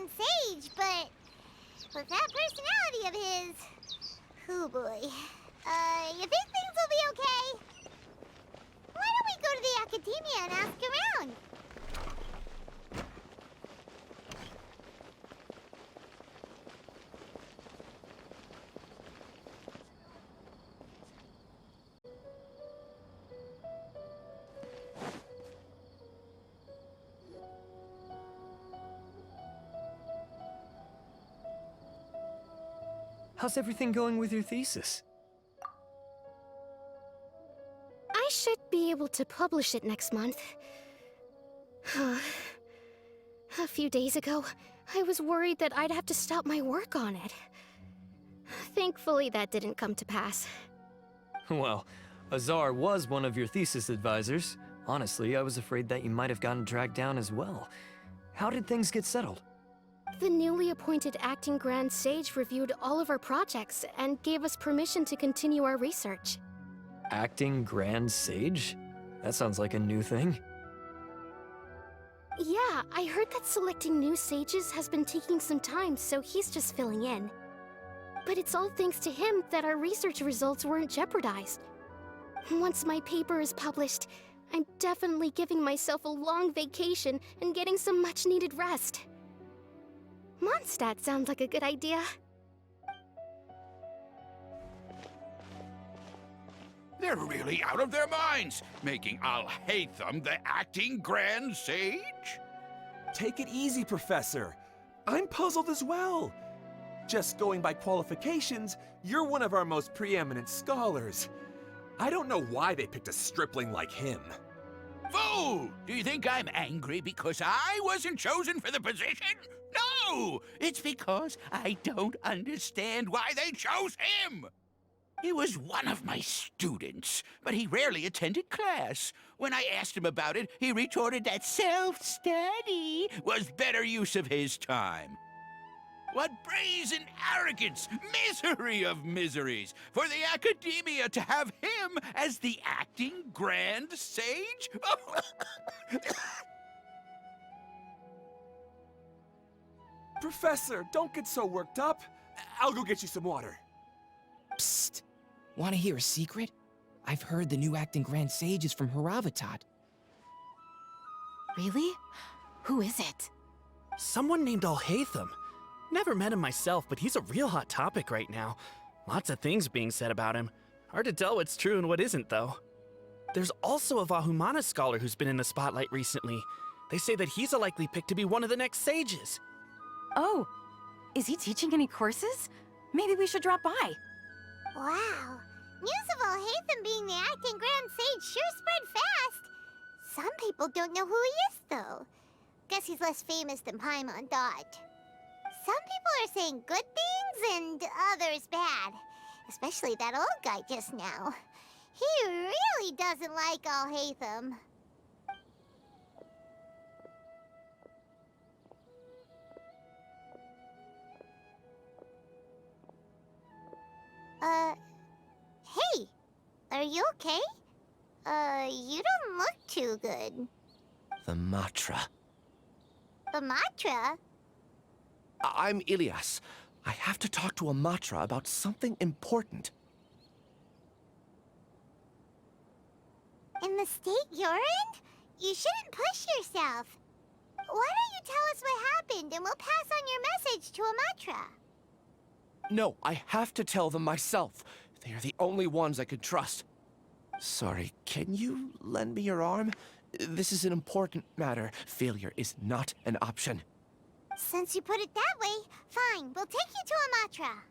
Grand Sage, but with that personality of his, oh boy. You think things will be okay? Why don't we go to the academia and ask around? How's everything going with your thesis? I should be able to publish it next month. A few days ago, I was worried that I'd have to stop my work on it. Thankfully, that didn't come to pass. Well, Azar was one of your thesis advisors. Honestly, I was afraid that you might have gotten dragged down as well. How did things get settled? The newly appointed acting Grand Sage reviewed all of our projects and gave us permission to continue our research. Acting Grand Sage? That sounds like a new thing. Yeah, I heard that selecting new sages has been taking some time, so he's just filling in. But it's all thanks to him that our research results weren't jeopardized. Once my paper is published, I'm definitely giving myself a long vacation and getting some much-needed rest. Mondstadt sounds like a good idea. They're really out of their minds, making Alhaitham the acting Grand Sage? Take it easy, Professor. I'm puzzled as well. Just going by qualifications, you're one of our most preeminent scholars. I don't know why they picked a stripling like him. Fool! Do you think I'm angry because I wasn't chosen for the position? No! It's because I don't understand why they chose him! He was one of my students, but he rarely attended class. When I asked him about it, he retorted that self-study was better use of his time. What brazen arrogance, misery of miseries, for the academia to have him as the acting Grand Sage? Professor, don't get so worked up. I'll go get you some water. Psst. Want to hear a secret? I've heard the new acting Grand Sage is from Haravatat. Really? Who is it? Someone named Alhaitham. Never met him myself, but he's a real hot topic right now. Lots of things being said about him. Hard to tell what's true and what isn't, though. There's also a Vahumana scholar who's been in the spotlight recently. They say that he's a likely pick to be one of the next sages. Oh, is he teaching any courses? Maybe we should drop by. Wow. News of Alhaitham being the acting Grand Sage sure spread fast. Some people don't know who he is, though. Guess he's less famous than Paimon thought. Some people are saying good things and others bad. Especially that old guy just now. He really doesn't like Alhaitham. Hey, are you okay? You don't look too good. The Matra. The Matra? I'm Ilias. I have to talk to a Matra about something important. In the state you're in? You shouldn't push yourself. Why don't you tell us what happened and we'll pass on your message to a Matra? No, I have to tell them myself. They are the only ones I can trust. Sorry, can you lend me your arm? This is an important matter. Failure is not an option. Since you put it that way, fine. We'll take you to a Matra.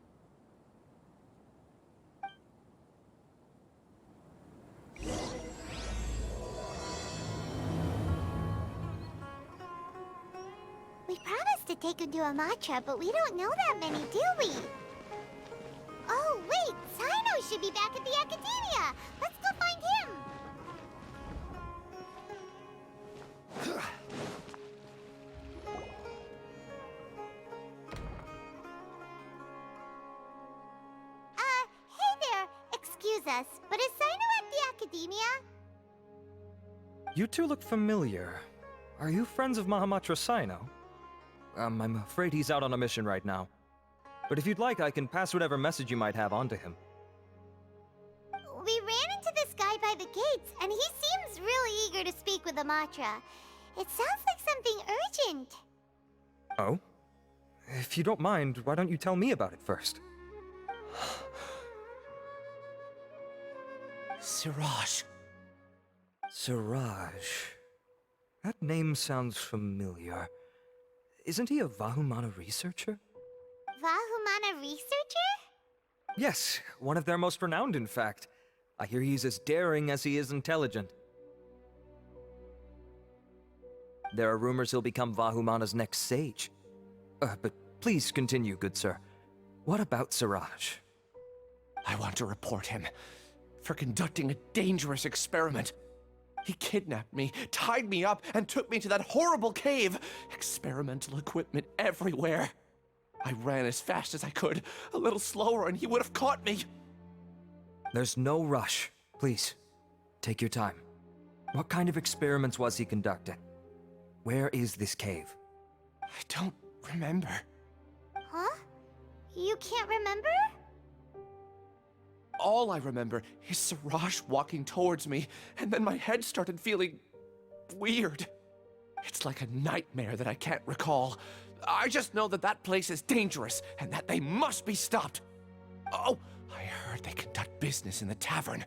We promised to take him to a Matra, but we don't know that many, do we? Oh, wait! Sino should be back at the Academia! Let's go find him! Hey there! Excuse us, but is Sino at the Academia? You two look familiar. Are you friends of Mahamatra Sino? I'm afraid he's out on a mission right now. But if you'd like, I can pass whatever message you might have on to him. We ran into this guy by the gates, and he seems really eager to speak with Amatra. It sounds like something urgent. Oh? If you don't mind, why don't you tell me about it first? Siraj. Siraj. That name sounds familiar. Isn't he a Vahumana researcher? Vahumana researcher? Yes, one of their most renowned, in fact. I hear he's as daring as he is intelligent. There are rumors he'll become Vahumana's next sage. But please continue, good sir. What about Siraj? I want to report him for conducting a dangerous experiment. He kidnapped me, tied me up, and took me to that horrible cave. Experimental equipment everywhere. I ran as fast as I could, a little slower, and he would have caught me. There's no rush. Please, take your time. What kind of experiments was he conducting? Where is this cave? I don't remember. Huh? You can't remember? All I remember is Siraj walking towards me, and then my head started feeling weird. It's like a nightmare that I can't recall. I just know that that place is dangerous, and that they must be stopped. Oh, I heard they conduct business in the tavern.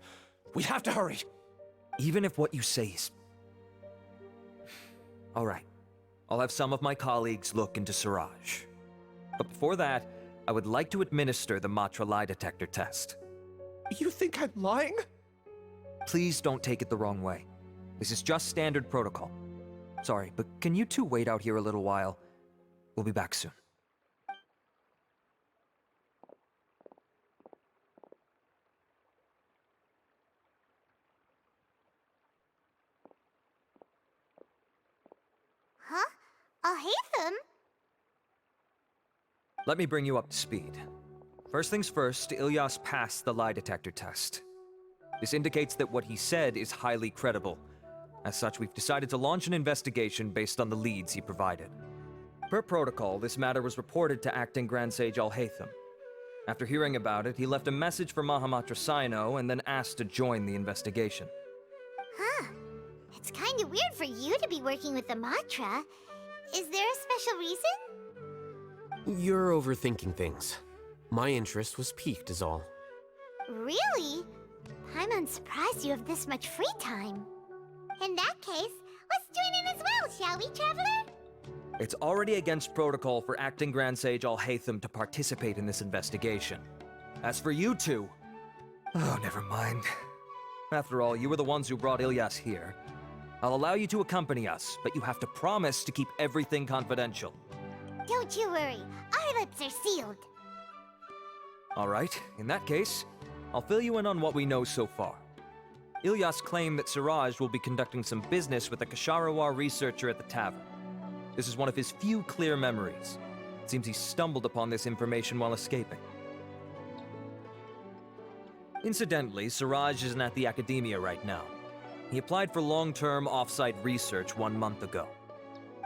We have to hurry. Even if what you say is... All right. I'll have some of my colleagues look into Siraj. But before that, I would like to administer the Matra lie detector test. You think I'm lying? Please don't take it the wrong way. This is just standard protocol. Sorry, but can you two wait out here a little while? We'll be back soon. Huh? Alhaitham? Let me bring you up to speed. First things first, Ilyas passed the lie detector test. This indicates that what he said is highly credible. As such, we've decided to launch an investigation based on the leads he provided. Per protocol, this matter was reported to Acting Grand Sage Alhaitham. After hearing about it, he left a message for Mahamatra Sino and then asked to join the investigation. Huh. It's kinda weird for you to be working with the Matra. Is there a special reason? You're overthinking things. My interest was piqued is all. Really? I'm surprised you have this much free time. In that case, let's join in as well, shall we, Traveler? It's already against protocol for Acting Grand Sage Alhaitham to participate in this investigation. As for you two... Oh, never mind. After all, you were the ones who brought Ilyas here. I'll allow you to accompany us, but you have to promise to keep everything confidential. Don't you worry, our lips are sealed. Alright, in that case, I'll fill you in on what we know so far. Ilyas claimed that Siraj will be conducting some business with a Kasharawar researcher at the tavern. This is one of his few clear memories. It seems he stumbled upon this information while escaping. Incidentally, Siraj isn't at the academia right now. He applied for long-term off-site research 1 month ago.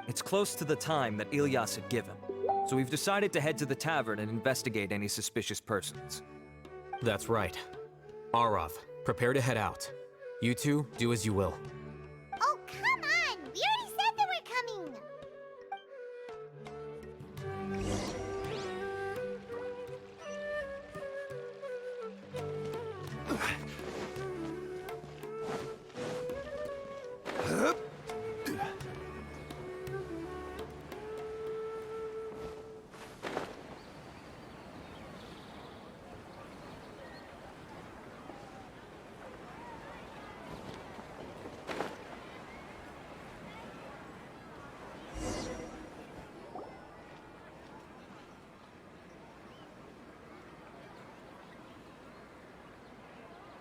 It's close to the time that Ilyas had given, so we've decided to head to the tavern and investigate any suspicious persons. That's right. Arav, prepare to head out. You two, do as you will. Oh, come on! We already said that we're coming!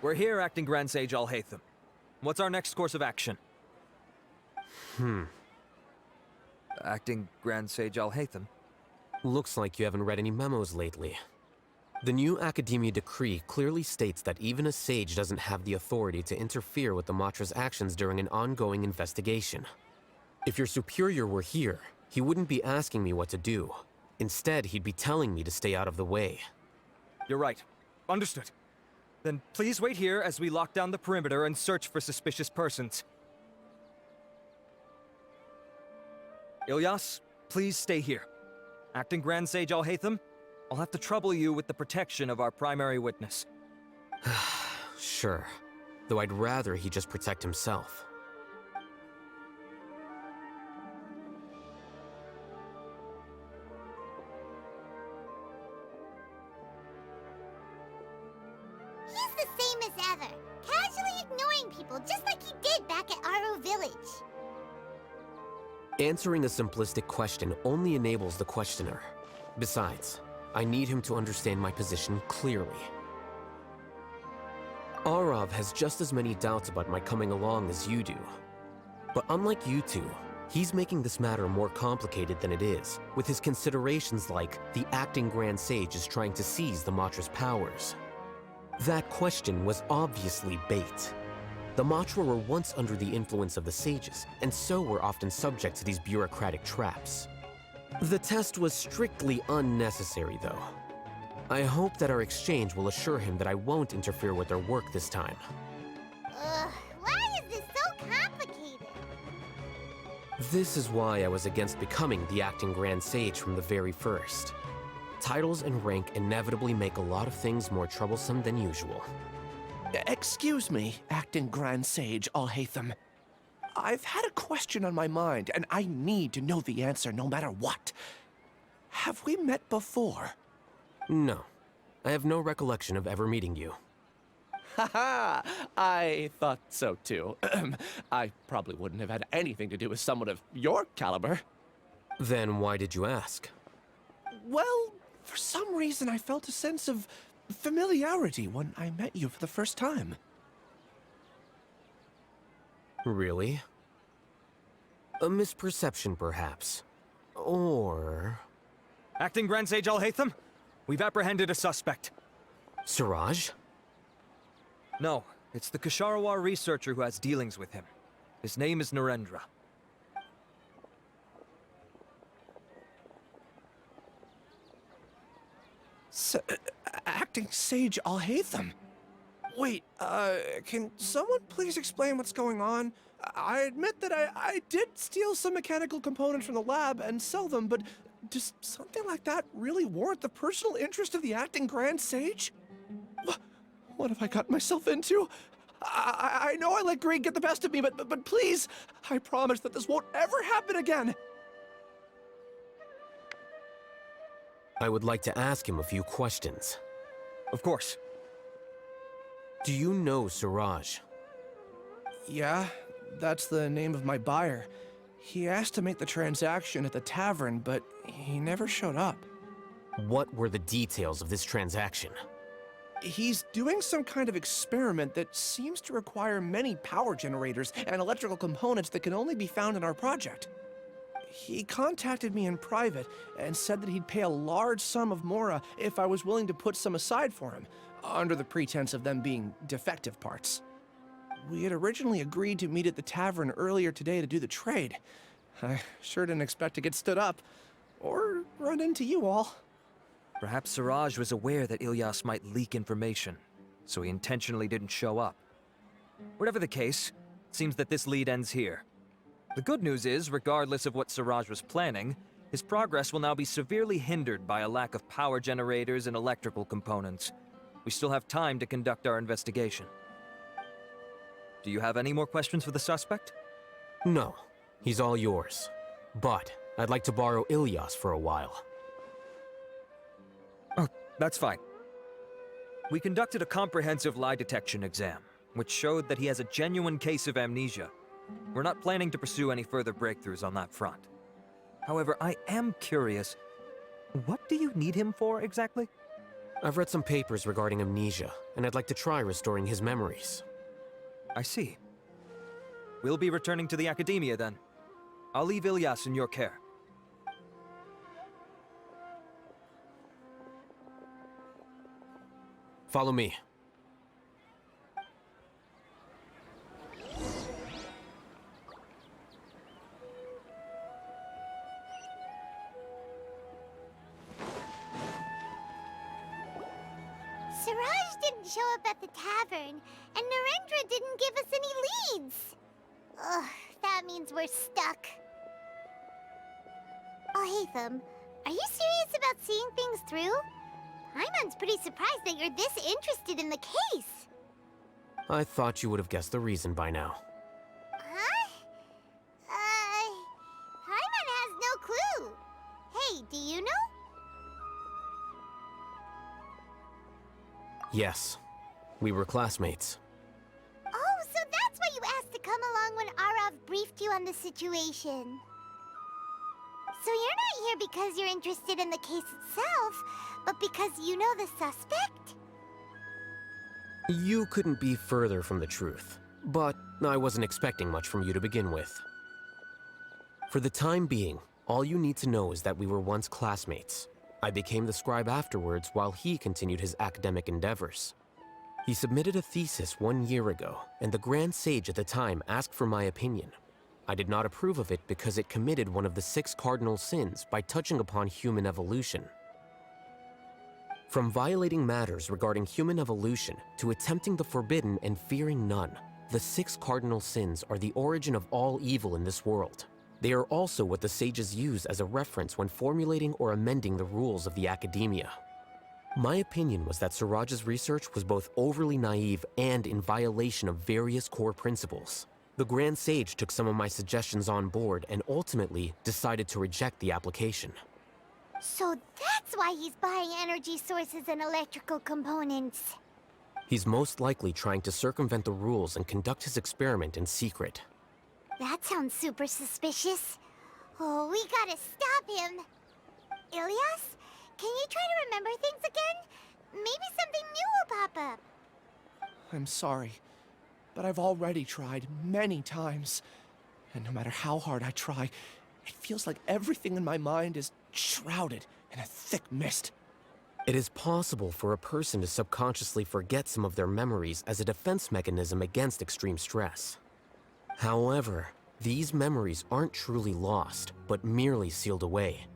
We're here, Acting Grand Sage Alhaitham. What's our next course of action? Acting Grand Sage Alhaitham? Looks like you haven't read any memos lately. The new Academia decree clearly states that even a sage doesn't have the authority to interfere with the Matra's actions during an ongoing investigation. If your superior were here, He wouldn't be asking me what to do. Instead, he'd be telling me to stay out of the way. You're right. Understood. Then please wait here as we lock down the perimeter and search for suspicious persons. Ilyas, please stay here. Acting Grand Sage Alhaitham, I'll have to trouble you with the protection of our primary witness. Sure. Though I'd rather he just protect himself. He's the same as ever, casually ignoring people just like he did back at Aru Village. Answering a simplistic question only enables the questioner. Besides, I need him to understand my position clearly. Arav has just as many doubts about my coming along as you do. But unlike you two, he's making this matter more complicated than it is, with his considerations like the acting Grand Sage is trying to seize the Matra's powers. That question was obviously bait. The Matra were once under the influence of the sages, and so were often subject to these bureaucratic traps. The test was strictly unnecessary, though. I hope that our exchange will assure him that I won't interfere with their work this time. Why is this so complicated? This is why I was against becoming the acting Grand Sage from the very first. Titles and rank inevitably make a lot of things more troublesome than usual. Excuse me, acting Grand Sage Alhaitham. I've had a question on my mind, and I need to know the answer no matter what. Have we met before? No. I have no recollection of ever meeting you. Haha, I thought so too. I probably wouldn't have had anything to do with someone of your caliber. Then why did you ask? Well, for some reason I felt a sense of familiarity when I met you for the first time. Really? A misperception, perhaps. Or... Acting Grand Sage Alhaitham, we've apprehended a suspect. Siraj? No, it's the Ksharawar researcher who has dealings with him. His name is Narendra. Acting Sage Alhaitham? Wait, can someone please explain what's going on? I admit that I did steal some mechanical components from the lab and sell them, but does something like that really warrant the personal interest of the acting Grand Sage? What have I gotten myself into? I know I let greed get the best of me, but please, I promise that this won't ever happen again. I would like to ask him a few questions. Of course. Do you know Siraj? Yeah, that's the name of my buyer. He asked to make the transaction at the tavern, but he never showed up. What were the details of this transaction? He's doing some kind of experiment that seems to require many power generators and electrical components that can only be found in our project. He contacted me in private and said that he'd pay a large sum of Mora if I was willing to put some aside for him, under the pretense of them being defective parts. We had originally agreed to meet at the tavern earlier today to do the trade. I sure didn't expect to get stood up, or run into you all. Perhaps Siraj was aware that Ilyas might leak information, so he intentionally didn't show up. Whatever the case, it seems that this lead ends here. The good news is, regardless of what Siraj was planning, his progress will now be severely hindered by a lack of power generators and electrical components. We still have time to conduct our investigation. Do you have any more questions for the suspect? No. He's all yours. But I'd like to borrow Ilyas for a while. Oh, that's fine. We conducted a comprehensive lie detection exam, which showed that he has a genuine case of amnesia. We're not planning to pursue any further breakthroughs on that front. However, I am curious, what do you need him for exactly? I've read some papers regarding amnesia, and I'd like to try restoring his memories. I see. We'll be returning to the Academia then. I'll leave Ilyas in your care. Follow me. Siraj didn't show up at the tavern, and Narendra didn't give us any leads. Ugh, that means we're stuck. Alhaitham, are you serious about seeing things through? Paimon's pretty surprised that you're this interested in the case. I thought you would have guessed the reason by now. Huh? Paimon has no clue. Hey, do you know? Yes, we were classmates. Oh, so that's why you asked to come along when Arav briefed you on the situation. So you're not here because you're interested in the case itself, but because you know the suspect? You couldn't be further from the truth, but I wasn't expecting much from you to begin with. For the time being, all you need to know is that we were once classmates. I became the scribe afterwards while he continued his academic endeavors. He submitted a thesis 1 year ago, and the Grand Sage at the time asked for my opinion. I did not approve of it because it committed one of the 6 cardinal sins by touching upon human evolution. From violating matters regarding human evolution to attempting the forbidden and fearing none, the 6 cardinal sins are the origin of all evil in this world. They are also what the sages use as a reference when formulating or amending the rules of the academia. My opinion was that Siraj's research was both overly naive and in violation of various core principles. The Grand Sage took some of my suggestions on board and ultimately decided to reject the application. So that's why he's buying energy sources and electrical components. He's most likely trying to circumvent the rules and conduct his experiment in secret. That sounds super suspicious. Oh, we gotta stop him. Ilyas, can you try to remember things again? Maybe something new will pop up. I'm sorry, but I've already tried many times. And no matter how hard I try, it feels like everything in my mind is shrouded in a thick mist. It is possible for a person to subconsciously forget some of their memories as a defense mechanism against extreme stress. However, these memories aren't truly lost, but merely sealed away.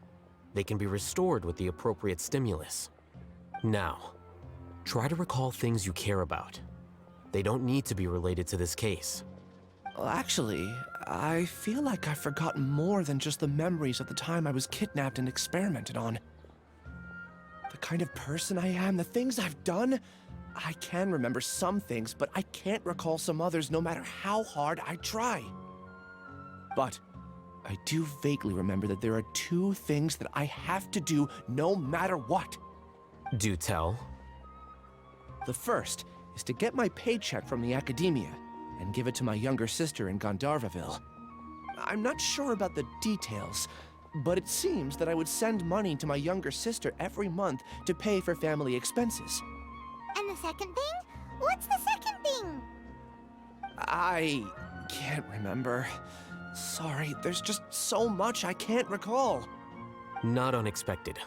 They can be restored with the appropriate stimulus. Now, try to recall things you care about. They don't need to be related to this case. Well, actually, I feel like I've forgotten more than just the memories of the time I was kidnapped and experimented on. The kind of person I am, the things I've done, I can remember some things, but I can't recall some others no matter how hard I try. But I do vaguely remember that there are 2 things that I have to do no matter what. Do tell. The first is to get my paycheck from the academia and give it to my younger sister in Gandharvaville. I'm not sure about the details, but it seems that I would send money to my younger sister every month to pay for family expenses. And the second thing? What's the second thing? I can't remember. Sorry, there's just so much I can't recall. Not unexpected.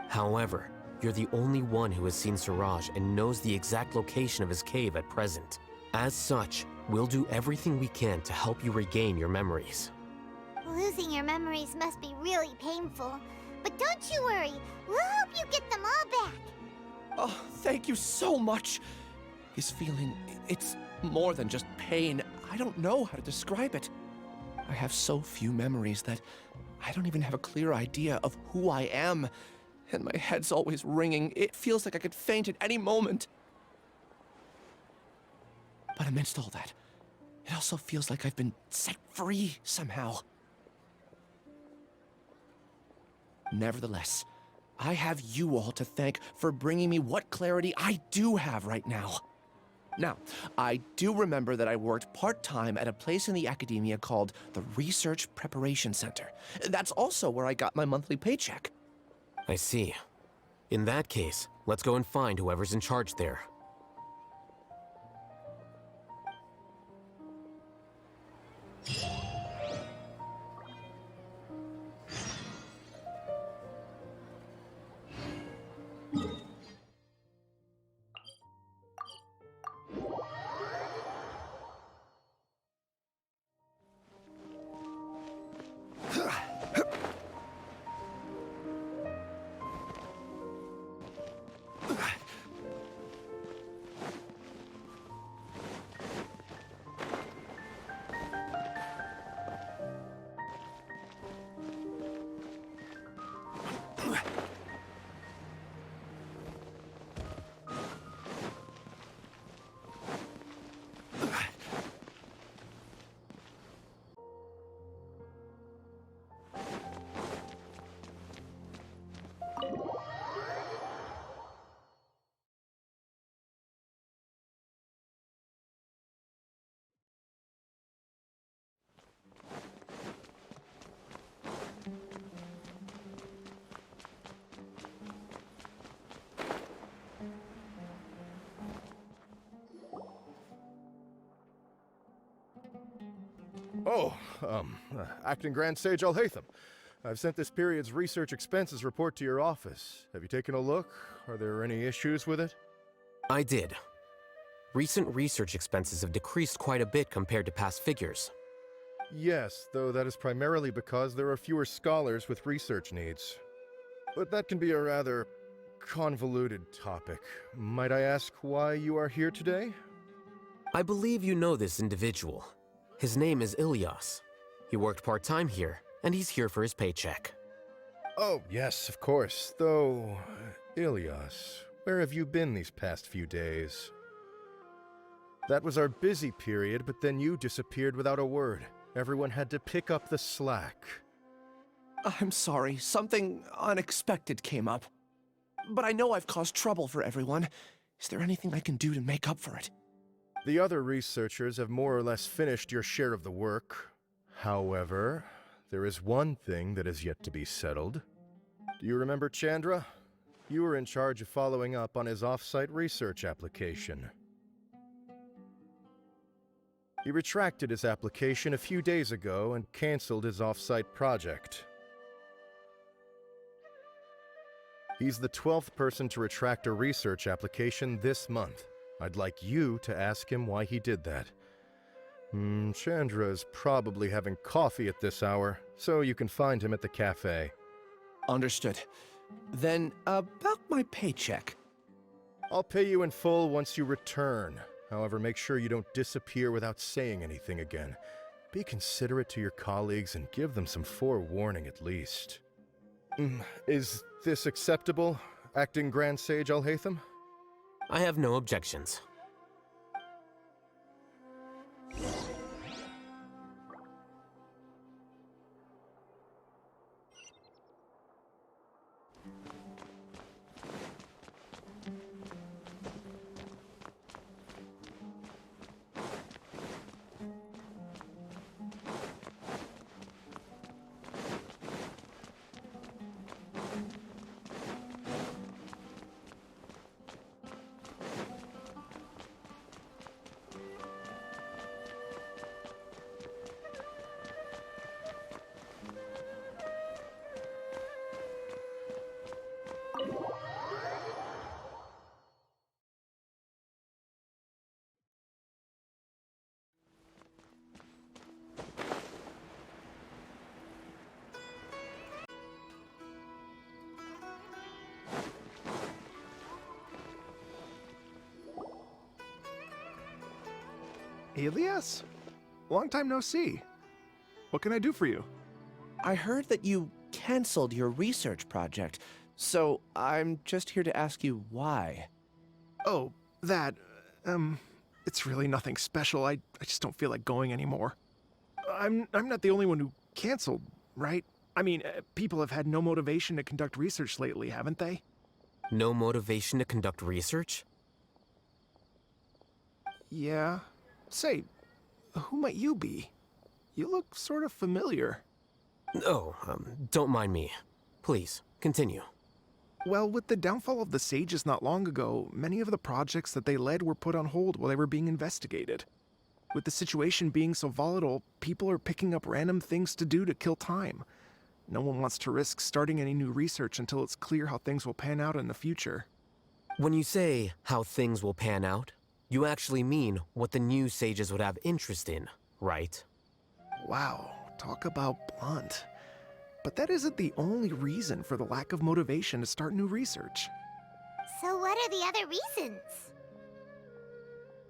However, you're the only one who has seen Siraj and knows the exact location of his cave at present. As such, we'll do everything we can to help you regain your memories. Losing your memories must be really painful. But don't you worry, we'll help you get them all back. Oh, thank you so much. This feeling, it's more than just pain. I don't know how to describe it. I have so few memories that I don't even have a clear idea of who I am. And my head's always ringing. It feels like I could faint at any moment. But amidst all that, it also feels like I've been set free somehow. Nevertheless, I have you all to thank for bringing me what clarity I do have right now. Now, I do remember that I worked part-time at a place in the academia called the Research Preparation Center. That's also where I got my monthly paycheck. I see. In that case, let's go and find whoever's in charge there. Oh, Acting Grand Sage Alhaitham. I've sent this period's research expenses report to your office. Have you taken a look? Are there any issues with it? I did. Recent research expenses have decreased quite a bit compared to past figures. Yes, though that is primarily because there are fewer scholars with research needs. But that can be a rather convoluted topic. Might I ask why you are here today? I believe you know this individual. His name is Ilyas. He worked part-time here, and he's here for his paycheck. Oh, yes, of course. Though, Ilyas, where have you been these past few days? That was our busy period, but then you disappeared without a word. Everyone had to pick up the slack. I'm sorry, something unexpected came up. But I know I've caused trouble for everyone. Is there anything I can do to make up for it? The other researchers have more or less finished your share of the work. However, there is one thing that is yet to be settled. Do you remember Chandra? You were in charge of following up on his off-site research application. He retracted his application a few days ago and canceled his off-site project. He's the 12th person to retract a research application this month. I'd like you to ask him why he did that. Chandra is probably having coffee at this hour, so you can find him at the cafe. Understood. Then, about my paycheck. I'll pay you in full once you return. However, make sure you don't disappear without saying anything again. Be considerate to your colleagues and give them some forewarning at least. Is this acceptable, Acting Grand Sage Alhaitham? I have no objections. Ilyas? Long time no see. What can I do for you? I heard that you canceled your research project, so I'm just here to ask you why. Oh, that, it's really nothing special. I just don't feel like going anymore. I'm not the only one who canceled, right? I mean, people have had no motivation to conduct research lately, haven't they? No motivation to conduct research? Yeah. Say, who might you be? You look sort of familiar. Oh, don't mind me. Please, continue. Well, with the downfall of the Sages not long ago, many of the projects that they led were put on hold while they were being investigated. With the situation being so volatile, people are picking up random things to do to kill time. No one wants to risk starting any new research until it's clear how things will pan out in the future. When you say how things will pan out, you actually mean what the new sages would have interest in, right? Wow, talk about blunt. But that isn't the only reason for the lack of motivation to start new research. So what are the other reasons?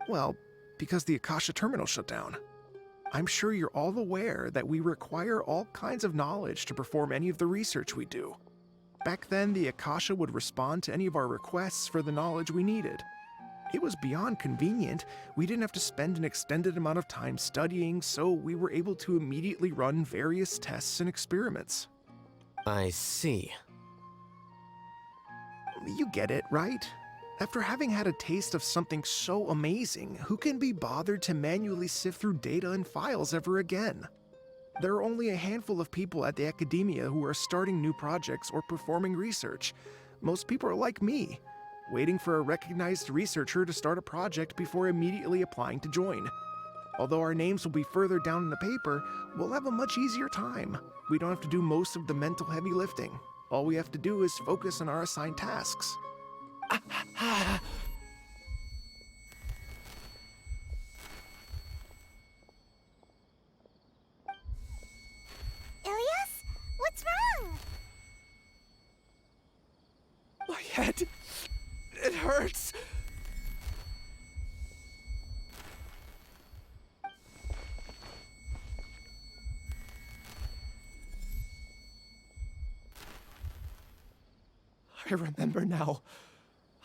Well, because the Akasha terminal shut down. I'm sure you're all aware that we require all kinds of knowledge to perform any of the research we do. Back then, the Akasha would respond to any of our requests for the knowledge we needed. It was beyond convenient. We didn't have to spend an extended amount of time studying, so we were able to immediately run various tests and experiments. I see. You get it, right? After having had a taste of something so amazing, who can be bothered to manually sift through data and files ever again? There are only a handful of people at the academia who are starting new projects or performing research. Most people are like me, waiting for a recognized researcher to start a project before immediately applying to join. Although our names will be further down in the paper, we'll have a much easier time. We don't have to do most of the mental heavy lifting. All we have to do is focus on our assigned tasks. Ilias? What's wrong? My head. It hurts. I remember now.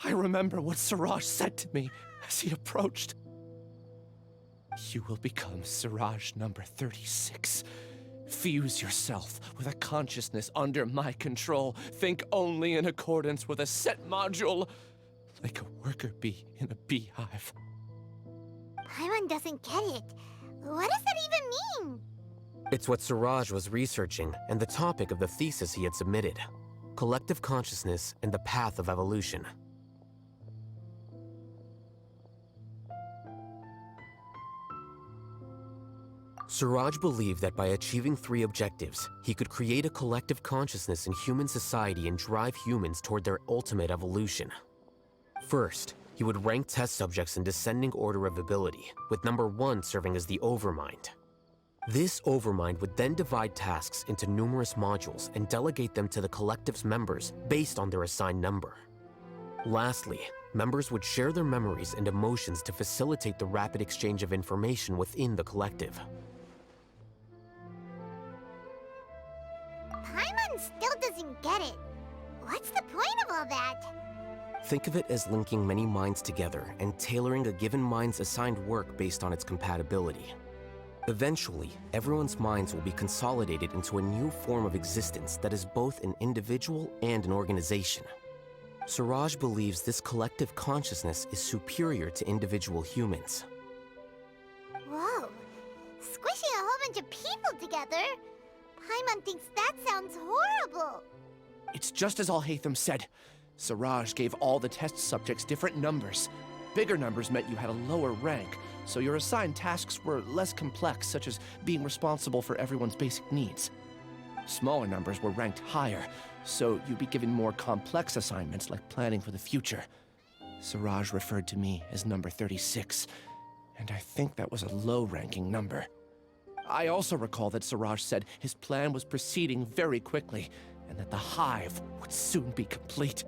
I remember what Siraj said to me as he approached. You will become Siraj number 36. Fuse yourself with a consciousness under my control. Think only in accordance with a set module, like a worker bee in a beehive. Paimon doesn't get it. What does that even mean? It's what Siraj was researching and the topic of the thesis he had submitted. Collective consciousness and the path of evolution. Siraj believed that by achieving 3 objectives, he could create a collective consciousness in human society and drive humans toward their ultimate evolution. First, he would rank test subjects in descending order of ability, with number 1 serving as the Overmind. This Overmind would then divide tasks into numerous modules and delegate them to the collective's members based on their assigned number. Lastly, members would share their memories and emotions to facilitate the rapid exchange of information within the collective. Paimon still doesn't get it. What's the point of all that? Think of it as linking many minds together and tailoring a given mind's assigned work based on its compatibility. Eventually, everyone's minds will be consolidated into a new form of existence that is both an individual and an organization. Siraj believes this collective consciousness is superior to individual humans. Whoa. Squishing a whole bunch of people together? Paimon thinks that sounds horrible. It's just as Alhaitham said. Siraj gave all the test subjects different numbers. Bigger numbers meant you had a lower rank, so your assigned tasks were less complex, such as being responsible for everyone's basic needs. Smaller numbers were ranked higher, so you'd be given more complex assignments like planning for the future. Siraj referred to me as number 36, and I think that was a low-ranking number. I also recall that Siraj said his plan was proceeding very quickly, and that the hive would soon be complete.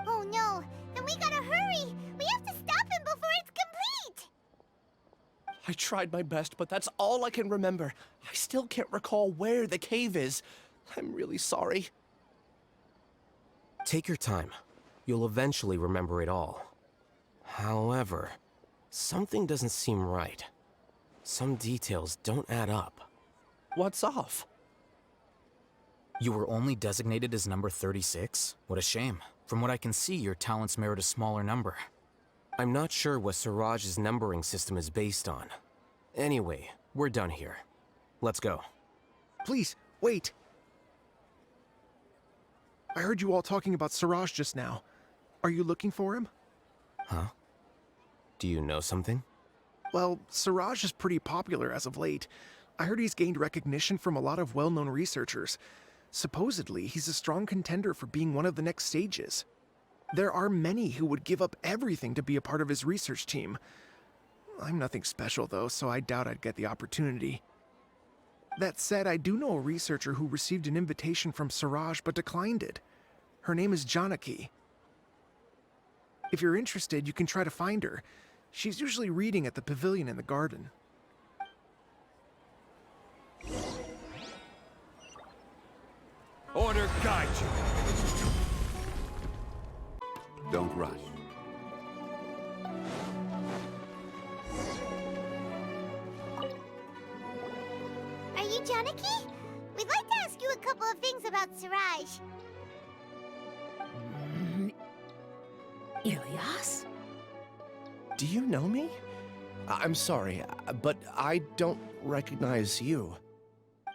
Oh no, then we gotta hurry! We have to stop him before it's complete! I tried my best, but that's all I can remember. I still can't recall where the cave is. I'm really sorry. Take your time. You'll eventually remember it all. However, something doesn't seem right. Some details don't add up. What's off? You were only designated as number 36? What a shame. From what I can see, your talents merit a smaller number. I'm not sure what Siraj's numbering system is based on. Anyway, we're done here. Let's go. Please, wait. I heard you all talking about Siraj just now. Are you looking for him? Huh? Do you know something? Well, Siraj is pretty popular as of late. I heard he's gained recognition from a lot of well-known researchers. Supposedly, he's a strong contender for being one of the next sages. There are many who would give up everything to be a part of his research team. I'm nothing special, though, so I doubt I'd get the opportunity. That said, I do know a researcher who received an invitation from Siraj but declined it. Her name is Janaki. If you're interested, you can try to find her. She's usually reading at the pavilion in the garden. Order guide you. Don't rush. Are you Janaki? We'd like to ask you a couple of things about Siraj. Ilyas? Do you know me? I'm sorry, but I don't recognize you.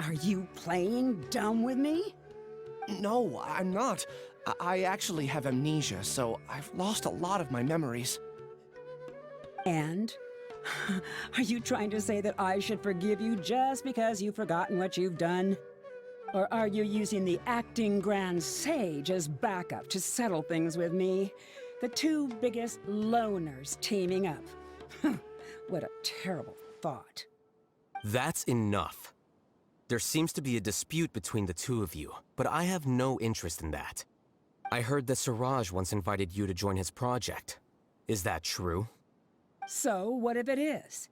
Are you playing dumb with me? No, I'm not. I actually have amnesia, so I've lost a lot of my memories. And? Are you trying to say that I should forgive you just because you've forgotten what you've done? Or are you using the acting Grand Sage as backup to settle things with me? The two biggest loners teaming up. What a terrible thought. That's enough. There seems to be a dispute between the two of you, but I have no interest in that. I heard that Siraj once invited you to join his project. Is that true? So, what if it is?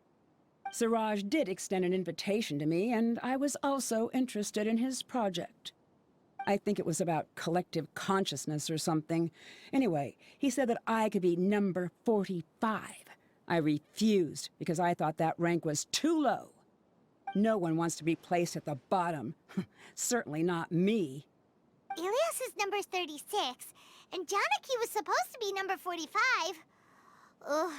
Siraj did extend an invitation to me, and I was also interested in his project. I think it was about collective consciousness or something. Anyway, he said that I could be number 45. I refused because I thought that rank was too low. No one wants to be placed at the bottom. Certainly not me. Ilias is number 36, and Janaki was supposed to be number 45. Ugh,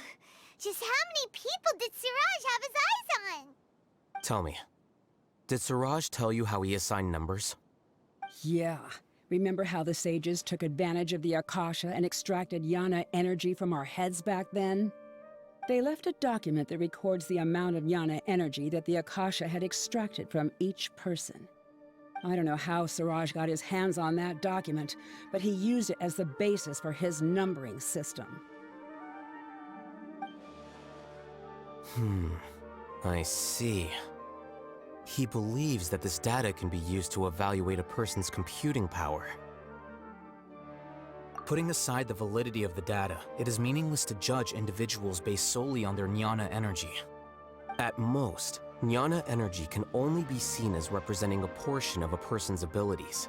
just how many people did Siraj have his eyes on? Tell me, did Siraj tell you how he assigned numbers? Yeah. Remember how the sages took advantage of the Akasha and extracted Yana energy from our heads back then? They left a document that records the amount of Yana energy that the Akasha had extracted from each person. I don't know how Siraj got his hands on that document, but he used it as the basis for his numbering system. I see. He believes that this data can be used to evaluate a person's computing power. Putting aside the validity of the data, it is meaningless to judge individuals based solely on their Jnana energy. At most, Jnana energy can only be seen as representing a portion of a person's abilities.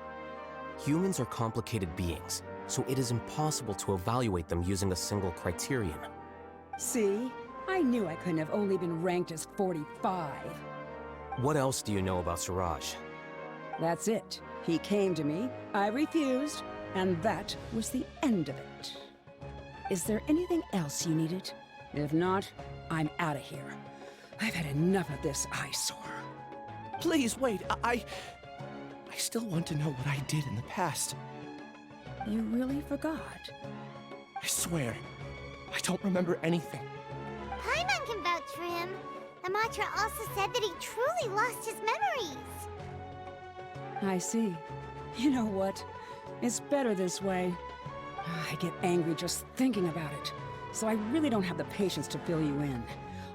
Humans are complicated beings, so it is impossible to evaluate them using a single criterion. See? I knew I couldn't have only been ranked as 45. What else do you know about Siraj? That's it. He came to me, I refused, and that was the end of it. Is there anything else you needed? If not, I'm out of here. I've had enough of this eyesore. Please, wait, I still want to know what I did in the past. You really forgot? I swear, I don't remember anything. Paimon can vouch for him. The mantra also said that he truly lost his memories. I see. You know what? It's better this way. I get angry just thinking about it, so I really don't have the patience to fill you in.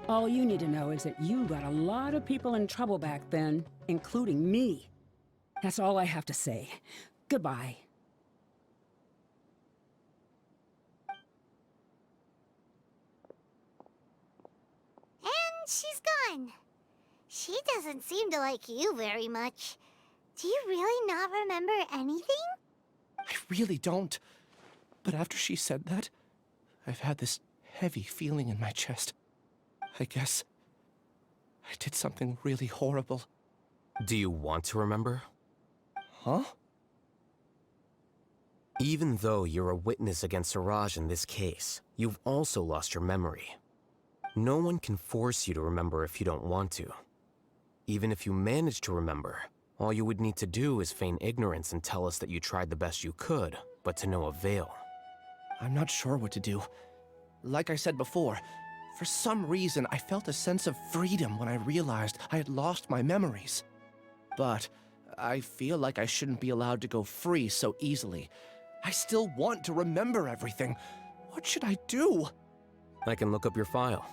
All you need to know is that you got a lot of people in trouble back then, including me. That's all I have to say. Goodbye. And she's gone. She doesn't seem to like you very much. Do you really not remember anything? I really don't. But after she said that, I've had this heavy feeling in my chest. I guess I did something really horrible. Do you want to remember? Huh? Even though you're a witness against Siraj in this case, you've also lost your memory. No one can force you to remember if you don't want to. Even if you manage to remember, all you would need to do is feign ignorance and tell us that you tried the best you could, but to no avail. I'm not sure what to do. Like I said before, for some reason I felt a sense of freedom when I realized I had lost my memories. But I feel like I shouldn't be allowed to go free so easily. I still want to remember everything. What should I do? I can look up your file.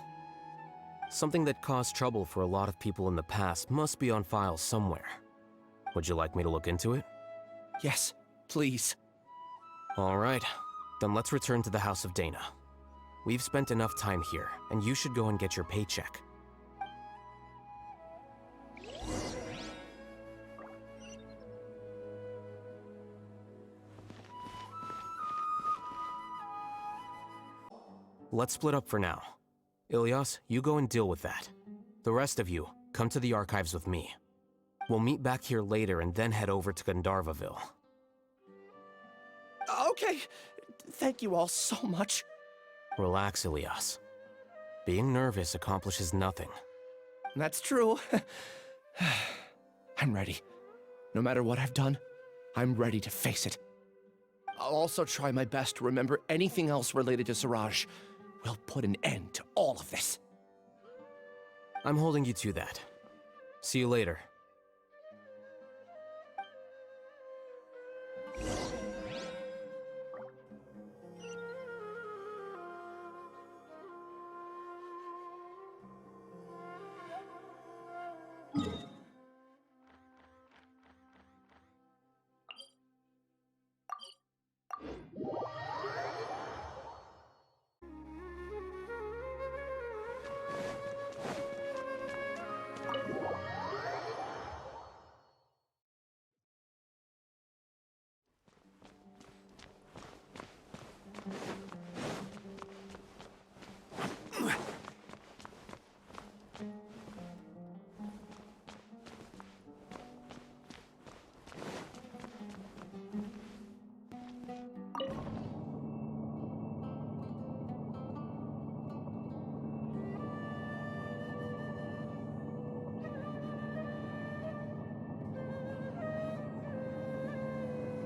Something that caused trouble for a lot of people in the past must be on file somewhere. Would you like me to look into it? Yes, please. All right, then let's return to the House of Dana. We've spent enough time here, and you should go and get your paycheck. let's split up for now. Ilyas, you go and deal with that. The rest of you, come to the archives with me. We'll meet back here later and then head over to Gandharvaville. Okay. Thank you all so much. Relax, Ilyas. Being nervous accomplishes nothing. That's true. I'm ready. No matter what I've done, I'm ready to face it. I'll also try my best to remember anything else related to Siraj. We'll put an end to all of this. I'm holding you to that. See you later.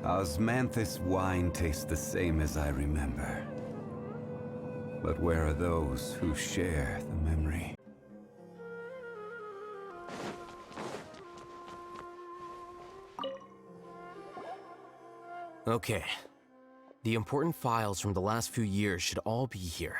Osmanthus wine tastes the same as I remember. But where are those who share the memory? Okay. The important files from the last few years should all be here.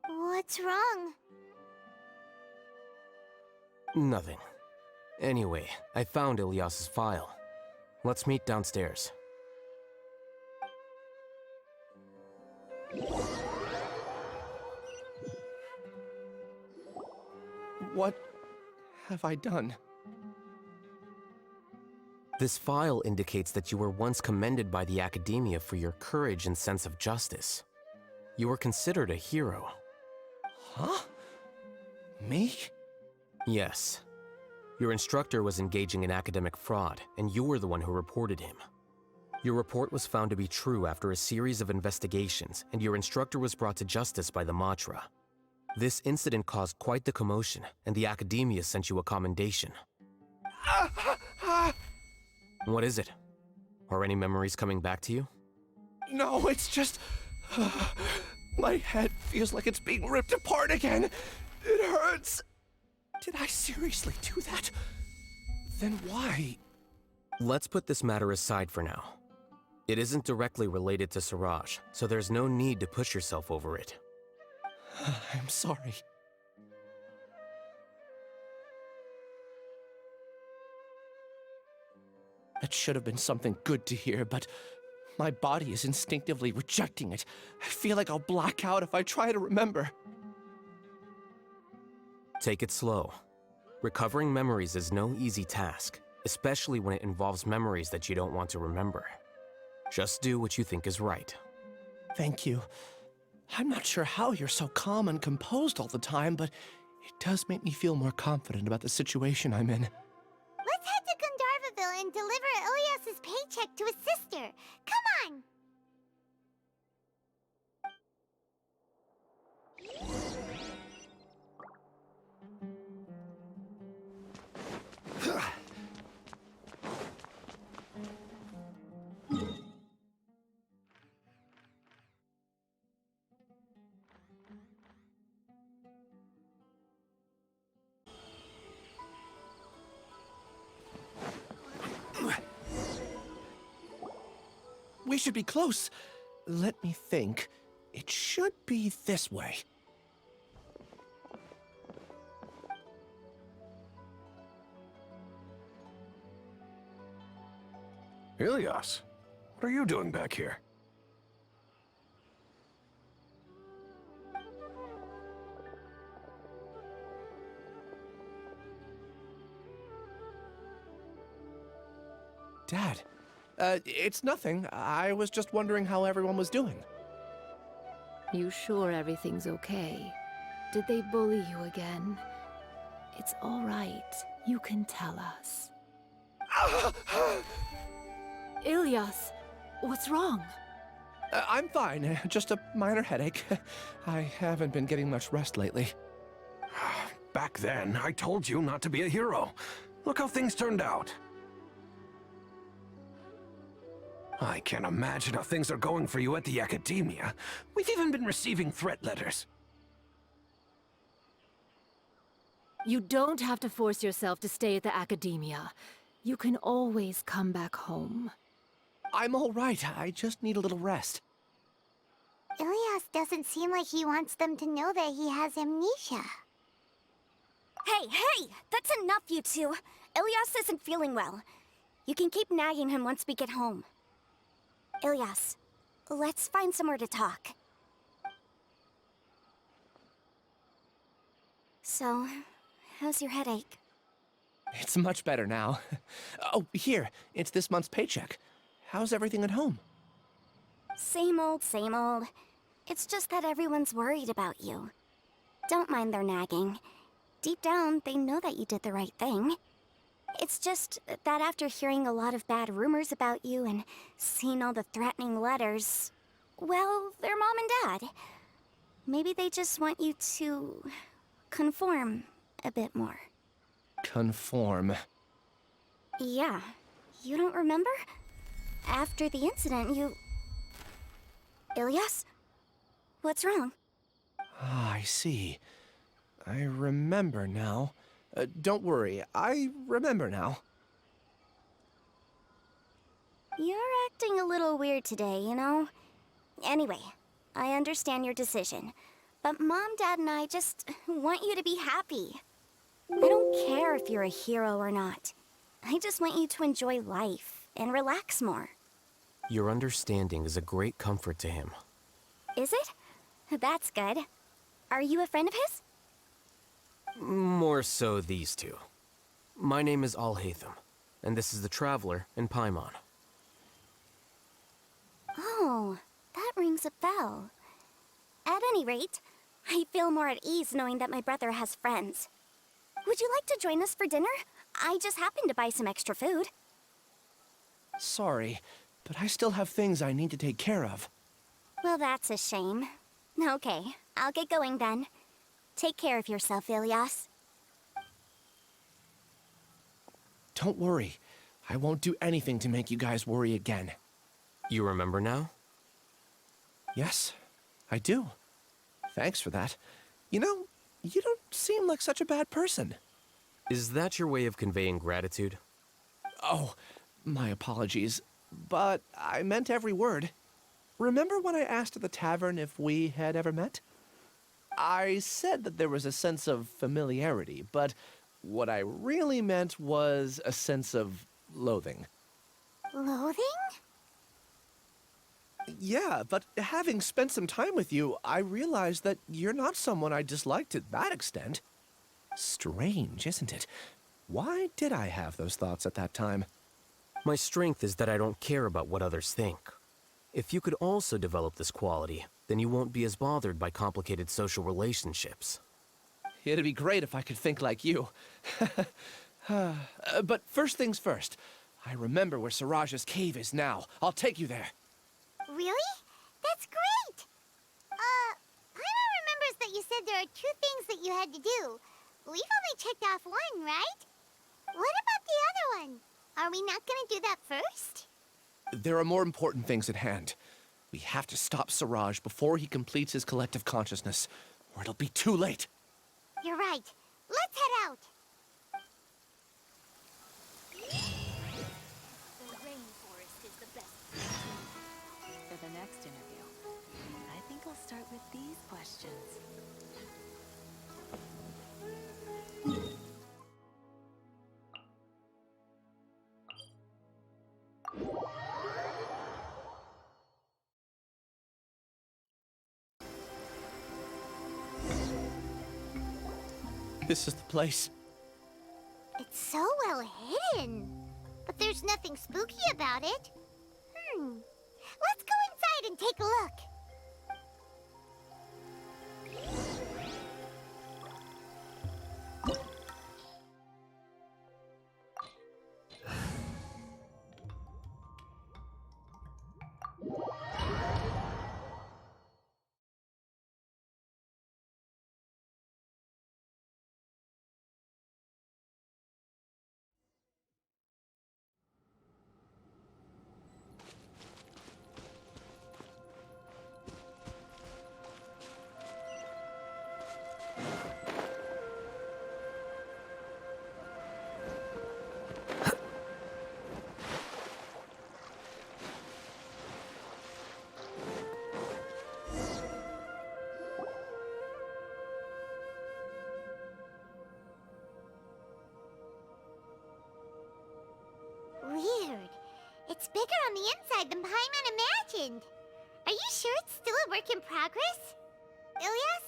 What's wrong? Nothing. Anyway, I found Ilyas's file. Let's meet downstairs. What have I done? This file indicates that you were once commended by the Academia for your courage and sense of justice. You were considered a hero. Huh? Me? Yes. Your instructor was engaging in academic fraud, and you were the one who reported him. Your report was found to be true after a series of investigations, and your instructor was brought to justice by the Matra. This incident caused quite the commotion, and the Academia sent you a commendation. What is it? Are any memories coming back to you? No, it's just... my head feels like it's being ripped apart again. It hurts. Did I seriously do that? Then why? Let's put this matter aside for now. It isn't directly related to Siraj, so there's no need to push yourself over it. I'm sorry. That should have been something good to hear, but my body is instinctively rejecting it. I feel like I'll black out if I try to remember. Take it slow. Recovering memories is no easy task, especially when it involves memories that you don't want to remember. Just do what you think is right. Thank you. I'm not sure how you're so calm and composed all the time, but it does make me feel more confident about the situation I'm in. Let's head to Gandharvaville and deliver Ilyas's paycheck to his sister. Come on! We should be close. Let me think. It should be this way. Ilias, what are you doing back here? Dad, it's nothing. I was just wondering how everyone was doing. You sure everything's okay? Did they bully you again? It's all right. You can tell us. Ilias, what's wrong? I'm fine. Just a minor headache. I haven't been getting much rest lately. Back then, I told you not to be a hero. Look how things turned out. I can't imagine how things are going for you at the Academia. We've even been receiving threat letters. You don't have to force yourself to stay at the Academia. You can always come back home. I'm all right. I just need a little rest. Ilias doesn't seem like he wants them to know that he has amnesia. Hey! That's enough, you two! Ilias isn't feeling well. You can keep nagging him once we get home. Ilias, let's find somewhere to talk. So, how's your headache? It's much better now. Oh, here. It's this month's paycheck. How's everything at home? Same old, same old. It's just that everyone's worried about you. Don't mind their nagging. Deep down, they know that you did the right thing. It's just that after hearing a lot of bad rumors about you and seeing all the threatening letters, well, they're mom and dad. Maybe they just want you to conform a bit more. Conform. Yeah. You don't remember? After the incident, you... Ilias? What's wrong? Ah, I see. I remember now. Don't worry, I remember now. You're acting a little weird today, you know? Anyway, I understand your decision. But Mom, Dad, and I just want you to be happy. I don't care if you're a hero or not. I just want you to enjoy life and relax more. Your understanding is a great comfort to him. Is it? That's good. Are you a friend of his? More so these two. My name is Alhaitham, and this is the Traveler in Paimon. Oh, that rings a bell. At any rate, I feel more at ease knowing that my brother has friends. Would you like to join us for dinner? I just happened to buy some extra food. Sorry, but I still have things I need to take care of. Well, that's a shame. Okay, I'll get going then. Take care of yourself, Ilias. Don't worry. I won't do anything to make you guys worry again. You remember now? Yes, I do. Thanks for that. You know, you don't seem like such a bad person. Is that your way of conveying gratitude? Oh, my apologies. But I meant every word. Remember when I asked at the tavern if we had ever met? I said that there was a sense of familiarity, but what I really meant was a sense of loathing. Loathing? Yeah, but having spent some time with you, I realized that you're not someone I dislike to that extent. Strange, isn't it? Why did I have those thoughts at that time? My strength is that I don't care about what others think. If you could also develop this quality, then you won't be as bothered by complicated social relationships. It'd be great if I could think like you. But first things first. I remember where Siraj's cave is now. I'll take you there. Really? That's great! Paimon remembers that you said there are 2 things that you had to do. We've only checked off 1, right? What about the other one? Are we not gonna do that first? There are more important things at hand. We have to stop Siraj before he completes his collective consciousness, or it'll be too late. You're right. Let's head out. The rainforest is the best. For the next interview, I think I'll start with these questions. This is the place. It's so well hidden. But there's nothing spooky about it. Let's go inside and take a look. Weird. It's bigger on the inside than Paimon imagined. Are you sure it's still a work in progress? Ilias,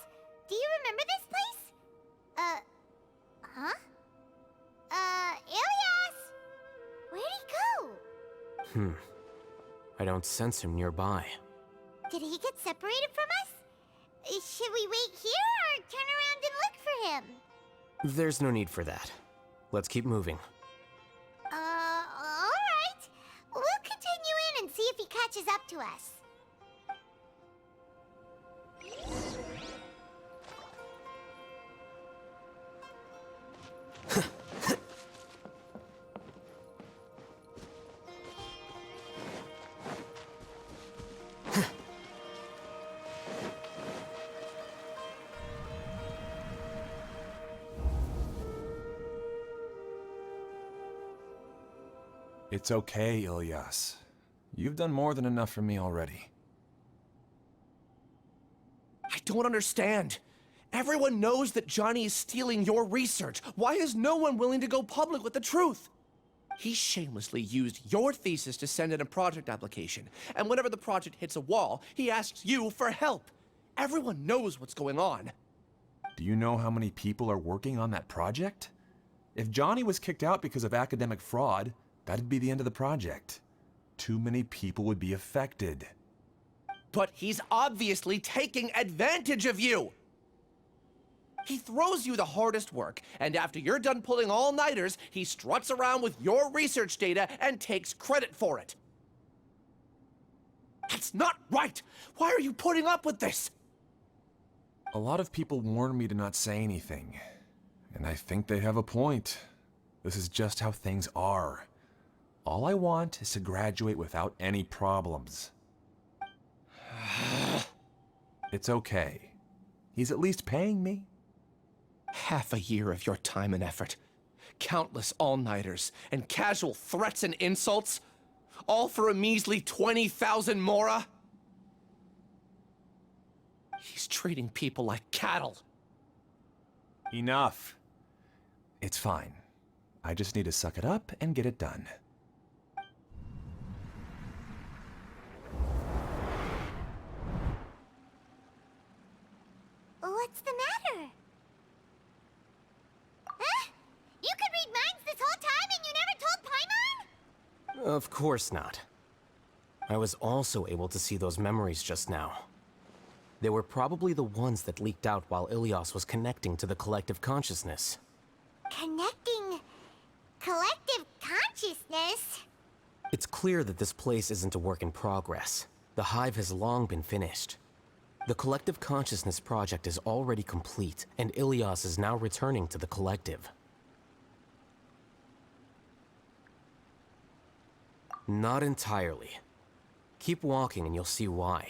do you remember this place? Huh? Ilias! Where'd he go? I don't sense him nearby. Did he get separated from us? Should we wait here or turn around and look for him? There's no need for that. Let's keep moving. Alright. We'll continue in and see if he catches up to us. It's okay, Ilias. You've done more than enough for me already. I don't understand. Everyone knows that Johnny is stealing your research. Why is no one willing to go public with the truth? He shamelessly used your thesis to send in a project application, and whenever the project hits a wall, he asks you for help. Everyone knows what's going on. Do you know how many people are working on that project? If Johnny was kicked out because of academic fraud, that'd be the end of the project. Too many people would be affected. But he's obviously taking advantage of you! He throws you the hardest work, and after you're done pulling all-nighters, he struts around with your research data and takes credit for it. That's not right! Why are you putting up with this? A lot of people warn me to not say anything, and I think they have a point. This is just how things are. All I want is to graduate without any problems. It's okay. He's at least paying me. Half a year of your time and effort, countless all-nighters, and casual threats and insults, all for a measly 20,000 mora? He's treating people like cattle. Enough. It's fine. I just need to suck it up and get it done. What's the matter? Huh? You could read minds this whole time and you never told Paimon? Of course not. I was also able to see those memories just now. They were probably the ones that leaked out while Ilias was connecting to the collective consciousness. Connecting collective consciousness? It's clear that this place isn't a work in progress. The hive has long been finished. The collective consciousness project is already complete, and Ilias is now returning to the collective. Not entirely. Keep walking and you'll see why.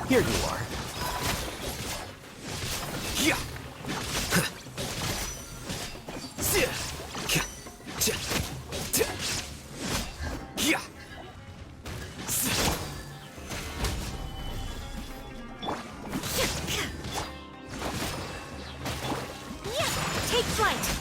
Here you are. Yeah. Yeah. Take flight!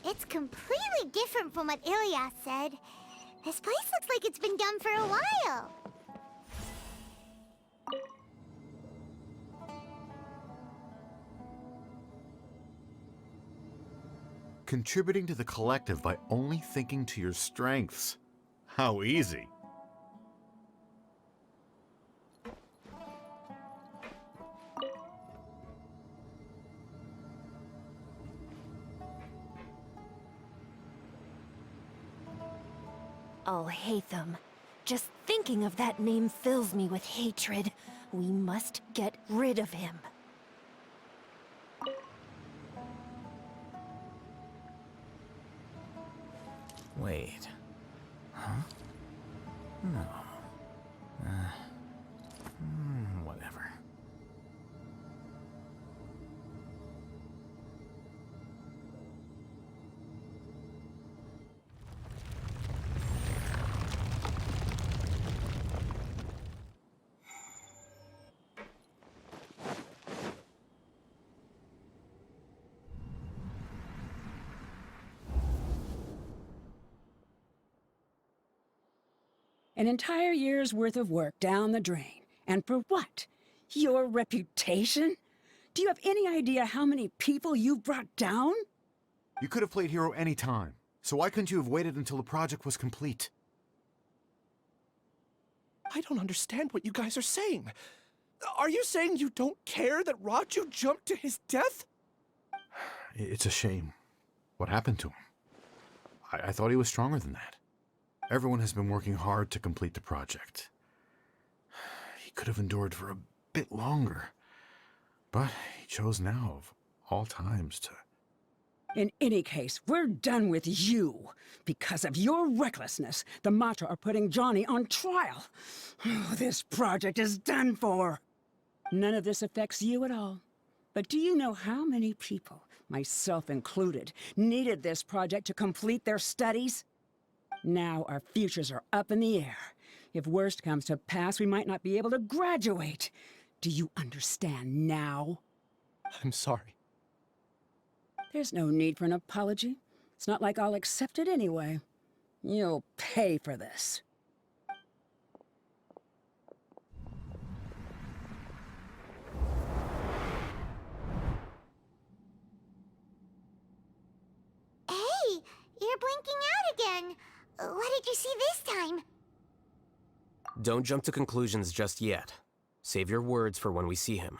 It's completely different from what Ilyas said. This place looks like it's been done for a while. Contributing to the collective by only thinking to your strengths. How easy. Alhaitham. Just thinking of that name fills me with hatred. We must get rid of him. Wait. Huh? No. Whatever. An entire year's worth of work down the drain. And for what? Your reputation? Do you have any idea how many people you've brought down? You could have played hero any time, so why couldn't you have waited until the project was complete? I don't understand what you guys are saying. Are you saying you don't care that Raju jumped to his death? It's a shame. What happened to him? I thought he was stronger than that. Everyone has been working hard to complete the project. He could have endured for a bit longer, but he chose now, of all times, to... In any case, we're done with you. Because of your recklessness, the Matra are putting Johnny on trial. This project is done for. None of this affects you at all. But do you know how many people, myself included, needed this project to complete their studies? Now our futures are up in the air. If worst comes to pass, we might not be able to graduate. Do you understand now? I'm sorry. There's no need for an apology. It's not like I'll accept it anyway. You'll pay for this. Hey, you're blinking out again. What did you see this time? Don't jump to conclusions just yet. Save your words for when we see him.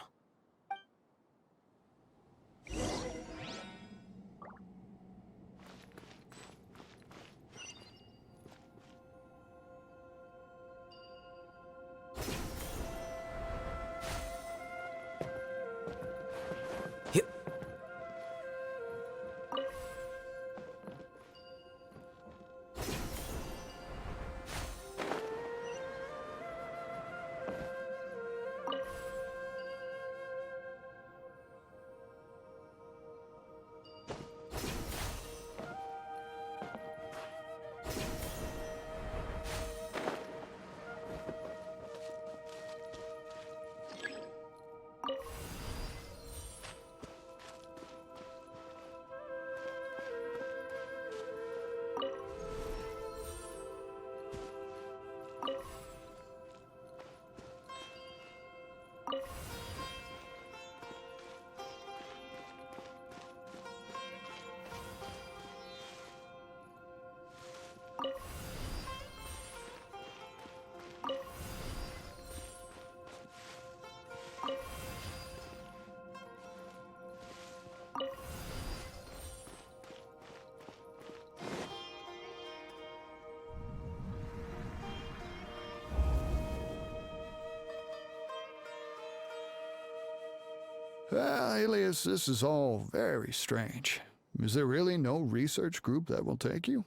Alias, this is all very strange. Is there really no research group that will take you?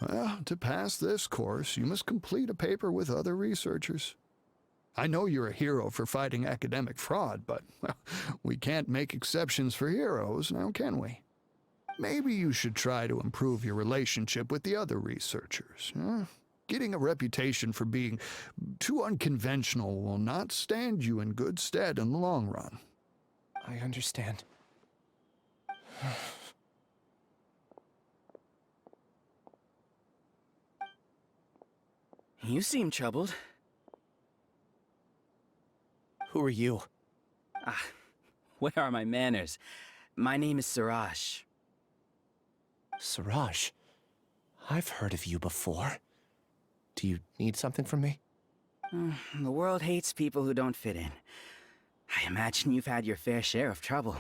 Well, to pass this course, you must complete a paper with other researchers. I know you're a hero for fighting academic fraud, but well, we can't make exceptions for heroes, now can we? Maybe you should try to improve your relationship with the other researchers. Getting a reputation for being too unconventional will not stand you in good stead in the long run. I understand. You seem troubled. Who are you? Where are my manners? My name is Siraj. Siraj? I've heard of you before. Do you need something from me? The world hates people who don't fit in. I imagine you've had your fair share of trouble.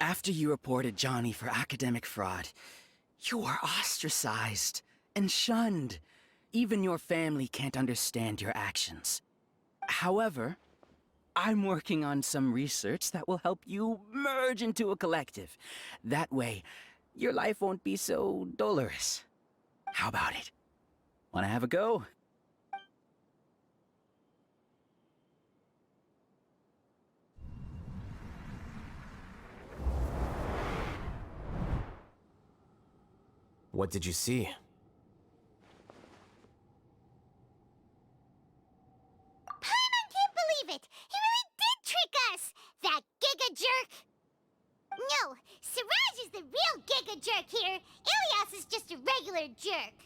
After you reported Johnny for academic fraud, you were ostracized and shunned. Even your family can't understand your actions. However, I'm working on some research that will help you merge into a collective. That way, your life won't be so dolorous. How about it? Wanna have a go? What did you see? Paimon can't believe it! He really did trick us! That giga jerk! No, Siraj is the real giga jerk here. Ilias is just a regular jerk.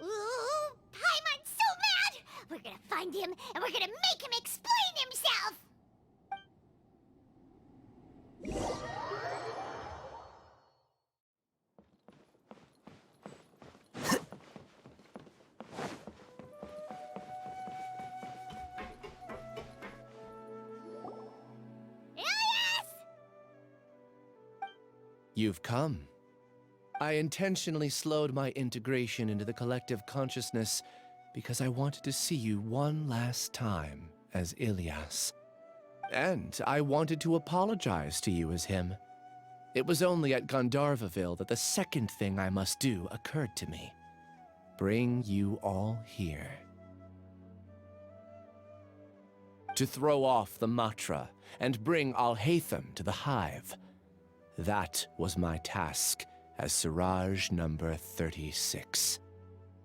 Ooh, Paimon's so mad! We're gonna find him, and we're gonna make him explain himself! You've come. I intentionally slowed my integration into the collective consciousness because I wanted to see you one last time as Ilias. And I wanted to apologize to you as him. It was only at Gandharvaville that the second thing I must do occurred to me. Bring you all here. To throw off the Matra and bring Alhaitham to the hive. That was my task as Siraj number 36.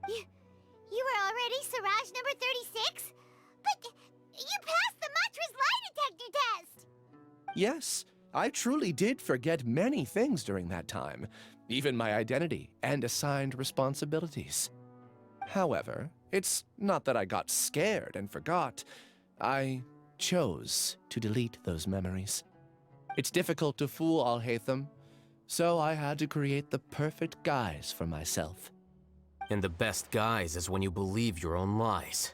You were already Siraj number 36? But you passed the Matra's lie detector test! Yes, I truly did forget many things during that time, even my identity and assigned responsibilities. However, it's not that I got scared and forgot. I chose to delete those memories. It's difficult to fool Alhaitham, so I had to create the perfect guise for myself. And the best guise is when you believe your own lies.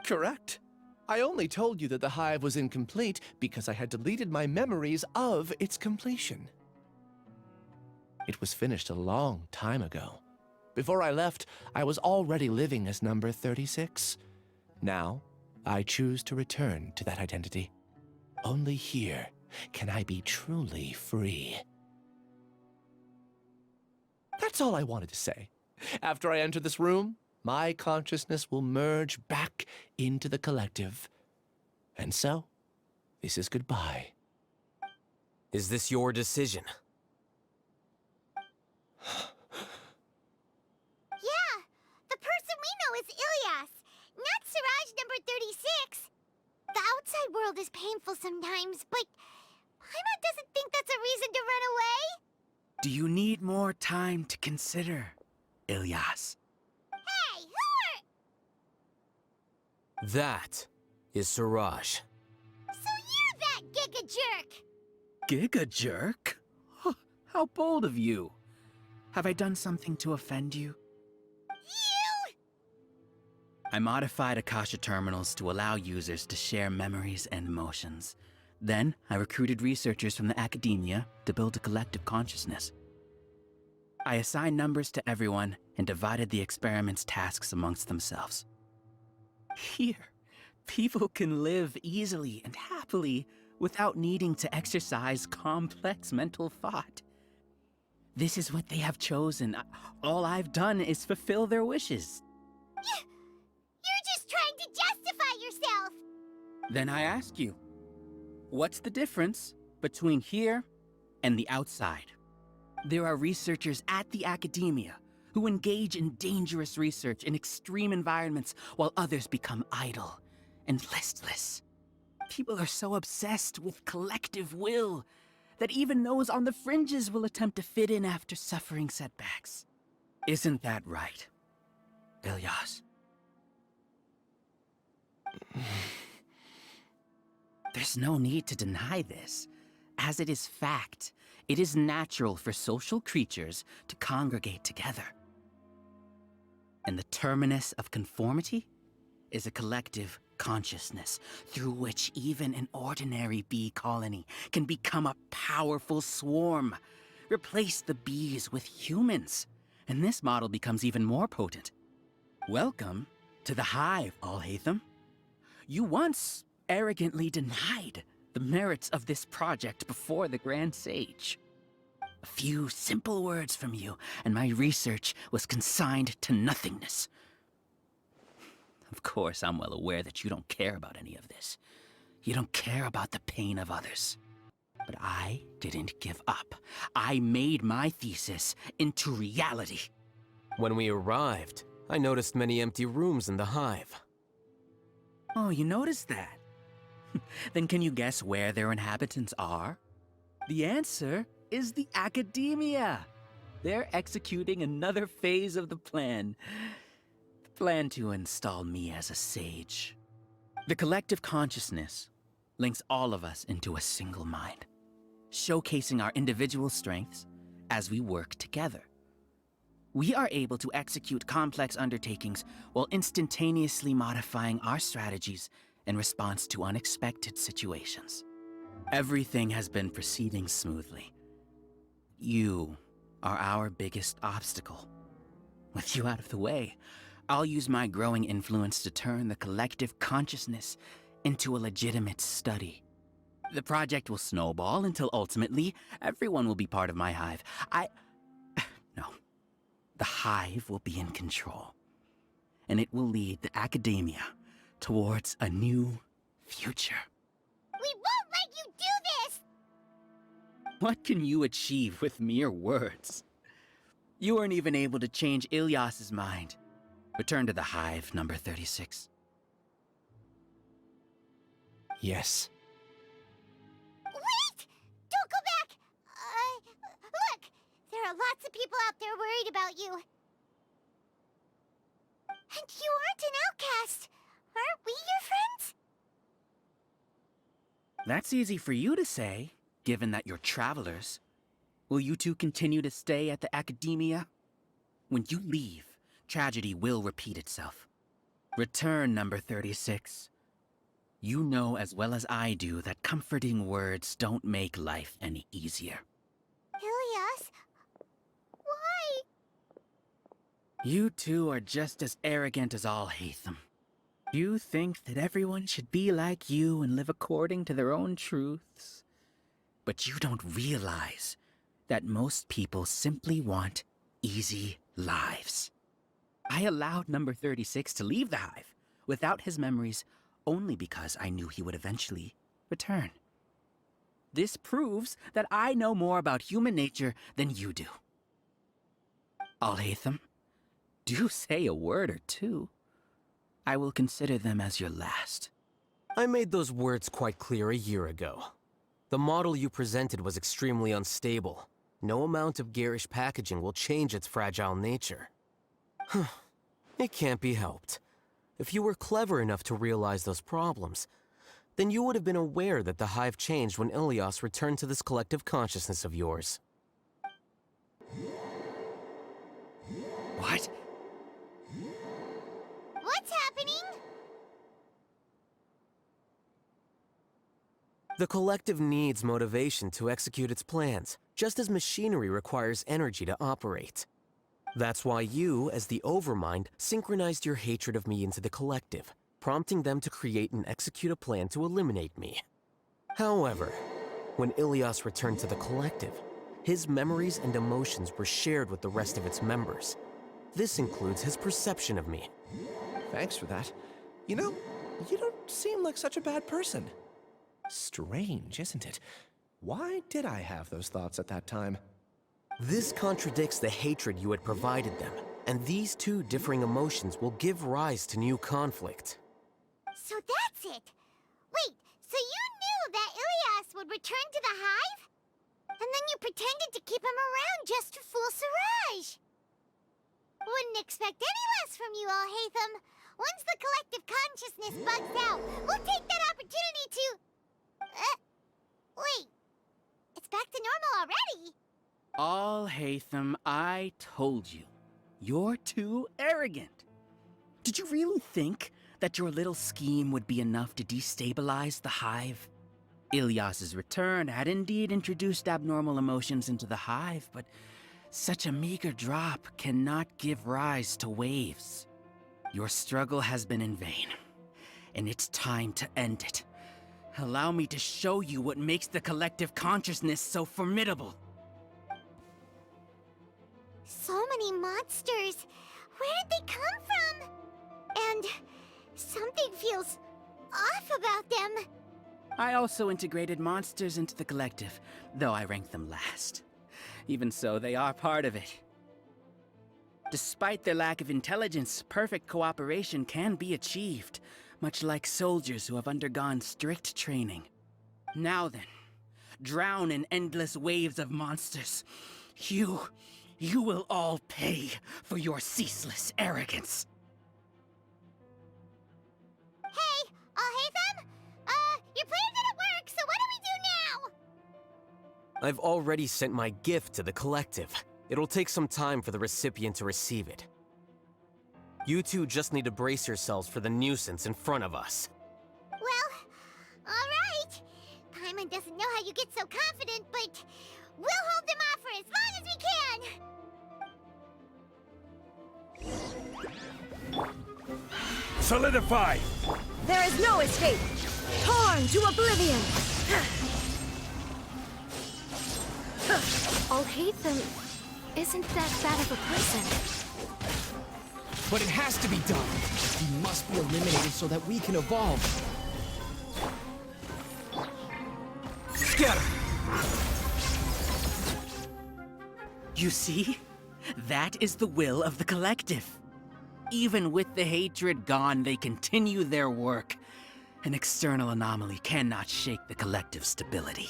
Correct. I only told you that the hive was incomplete because I had deleted my memories of its completion. It was finished a long time ago. Before I left, I was already living as number 36. Now, I choose to return to that identity. Only here can I be truly free. That's all I wanted to say. After I enter this room, my consciousness will merge back into the collective. And so, this is goodbye. Is this your decision? Yeah, the person we know is Ilias, not Siraj number 36. The outside world is painful sometimes, but Paimon doesn't think that's a reason to run away. Do you need more time to consider, Ilias? Hey, who are... That is Siraj. So you're that giga jerk! Giga jerk? How bold of you. Have I done something to offend you? You! I modified Akasha terminals to allow users to share memories and emotions. Then, I recruited researchers from the academia to build a collective consciousness. I assigned numbers to everyone and divided the experiment's tasks amongst themselves. Here, People can live easily and happily without needing to exercise complex mental thought. This is what they have chosen. All I've done is fulfill their wishes. You're just trying to justify yourself! Then I ask you, what's the difference between here and the outside? There are researchers at the academia who engage in dangerous research in extreme environments while others become idle and listless. People are so obsessed with collective will that even those on the fringes will attempt to fit in after suffering setbacks. Isn't that right, Ilyas? There's no need to deny this, as it is fact. It is natural for social creatures to congregate together. And the terminus of conformity is a collective consciousness through which even an ordinary bee colony can become a powerful swarm. Replace the bees with humans, and this model becomes even more potent. Welcome to the hive, Alhaitham. You once arrogantly denied the merits of this project before the Grand Sage. A few simple words from you, and my research was consigned to nothingness. Of course, I'm well aware that you don't care about any of this. You don't care about the pain of others. But I didn't give up. I made my thesis into reality. When we arrived, I noticed many empty rooms in the hive. Oh, you noticed that? Then can you guess where their inhabitants are? The answer is the academia. They're executing another phase of the plan. The plan to install me as a sage. The collective consciousness links all of us into a single mind, showcasing our individual strengths as we work together. We are able to execute complex undertakings while instantaneously modifying our strategies in response to unexpected situations. Everything has been proceeding smoothly. You are our biggest obstacle. With you out of the way, I'll use my growing influence to turn the collective consciousness into a legitimate study. The project will snowball until ultimately everyone will be part of my hive. No. The hive will be in control, and it will lead the academia towards a new future. We won't let you do this! What can you achieve with mere words? You weren't even able to change Ilyas's mind. Return to the hive, number 36. Yes. Wait! Don't go back! Look! There are lots of people out there worried about you. And you aren't an outcast. Aren't we your friends? That's easy for you to say, given that you're travelers. Will you two continue to stay at the academia? When you leave, tragedy will repeat itself. Return, number 36. You know as well as I do that comforting words don't make life any easier. Ilyas? Why? You two are just as arrogant as Alhaitham. You think that everyone should be like you and live according to their own truths. But you don't realize that most people simply want easy lives. I allowed number 36 to leave the hive without his memories only because I knew he would eventually return. This proves that I know more about human nature than you do. Alhaitham, do say a word or two. I will consider them as your last. I made those words quite clear a year ago. The model you presented was extremely unstable. No amount of garish packaging will change its fragile nature. It can't be helped. If you were clever enough to realize those problems, then you would have been aware that the hive changed when Ilyas returned to this collective consciousness of yours. What? What's happening? The collective needs motivation to execute its plans, just as machinery requires energy to operate. That's why you, as the Overmind, synchronized your hatred of me into the collective, prompting them to create and execute a plan to eliminate me. However, when Ilias returned to the collective, his memories and emotions were shared with the rest of its members. This includes his perception of me. Thanks for that. You know, you don't seem like such a bad person. Strange, isn't it? Why did I have those thoughts at that time? This contradicts the hatred you had provided them, and these two differing emotions will give rise to new conflict. So that's it. Wait, so you knew that Ilias would return to the hive? And then you pretended to keep him around just to fool Siraj. Wouldn't expect any less from you, Alhaitham. Once the collective consciousness bugs out, we'll take that opportunity to... wait. It's back to normal already. Alhaitham, I told you. You're too arrogant. Did you really think that your little scheme would be enough to destabilize the hive? Ilias's return had indeed introduced abnormal emotions into the hive, but such a meager drop cannot give rise to waves. Your struggle has been in vain, and it's time to end it. Allow me to show you what makes the collective consciousness so formidable. So many monsters. Where did they come from? And something feels off about them. I also integrated monsters into the collective, though I ranked them last. Even so, they are part of it. Despite their lack of intelligence, perfect cooperation can be achieved, much like soldiers who have undergone strict training. Now then, drown in endless waves of monsters. You will all pay for your ceaseless arrogance. Hey, Alhaitham? Your plan didn't work, so what do we do now? I've already sent my gift to the collective. It'll take some time for the recipient to receive it. You two just need to brace yourselves for the nuisance in front of us. Well, all right. Paimon doesn't know how you get so confident, but we'll hold them off for as long as we can. Solidify! There is no escape! Torn to oblivion! Alhaitham isn't that bad of a person. But it has to be done. He must be eliminated so that we can evolve. Scatter! You see? That is the will of the collective. Even with the hatred gone, they continue their work. An external anomaly cannot shake the collective's stability.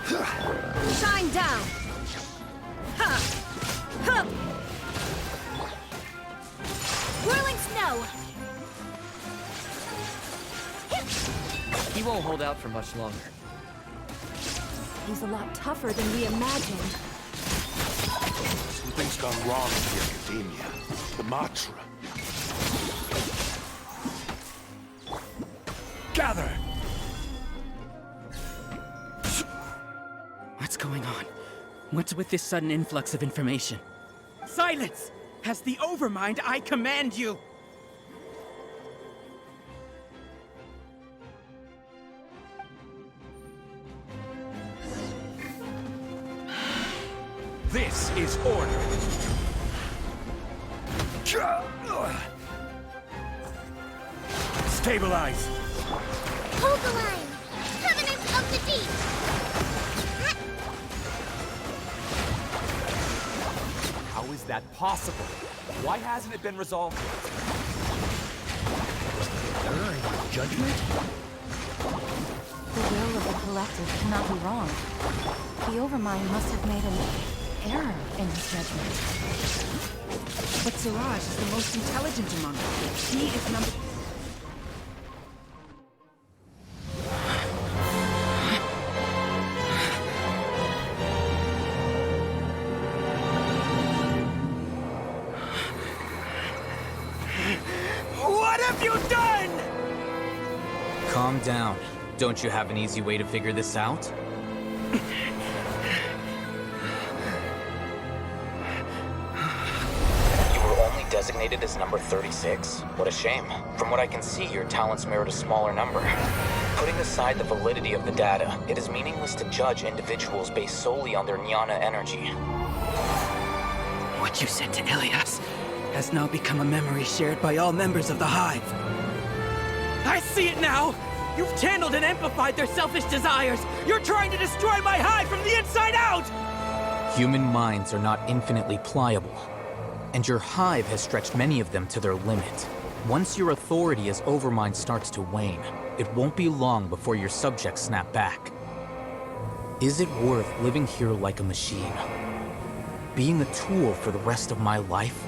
Shine down! Ha! Hup! Whirling snow! He won't hold out for much longer. He's a lot tougher than we imagined. Something's gone wrong in the Academia. The Matra. Gather! What's going on? What's with this sudden influx of information? Silence! As the Overmind, I command you! This is order. Stabilize. Hold the line. Covenant of the Deep. How is that possible? Why hasn't it been resolved yet? Error in judgment? The will of the collective cannot be wrong. The Overmind must have made an error in his judgment. But Siraj is the most intelligent among them. He is number... What have you done? Calm down. Don't you have an easy way to figure this out? designated as number 36? What a shame. From what I can see, your talents merit a smaller number. Putting aside the validity of the data, it is meaningless to judge individuals based solely on their jnana energy. What you said to Ilias has now become a memory shared by all members of the Hive. I see it now! You've channeled and amplified their selfish desires! You're trying to destroy my Hive from the inside out! Human minds are not infinitely pliable, and your Hive has stretched many of them to their limit. Once your authority as Overmind starts to wane, it won't be long before your subjects snap back. Is it worth living here like a machine? Being a tool for the rest of my life?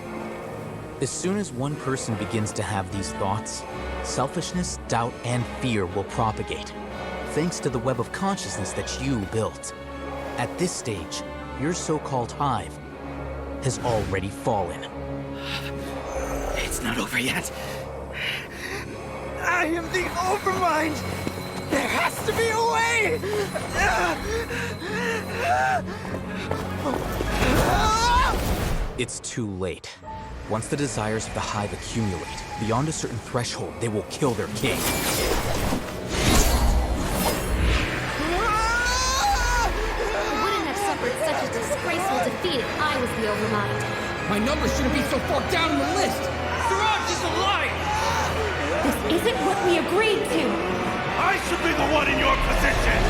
As soon as one person begins to have these thoughts, selfishness, doubt, and fear will propagate, thanks to the web of consciousness that you built. At this stage, your so-called Hive has already fallen. It's not over yet. I am the Overmind! There has to be a way! It's too late. Once the desires of the Hive accumulate, beyond a certain threshold, they will kill their king. Wouldn't have suffered such a disgraceful defeat if I was the Overmind. My number shouldn't be so far down in the list! Siraj is a liar! This isn't what we agreed to! I should be the one in your position!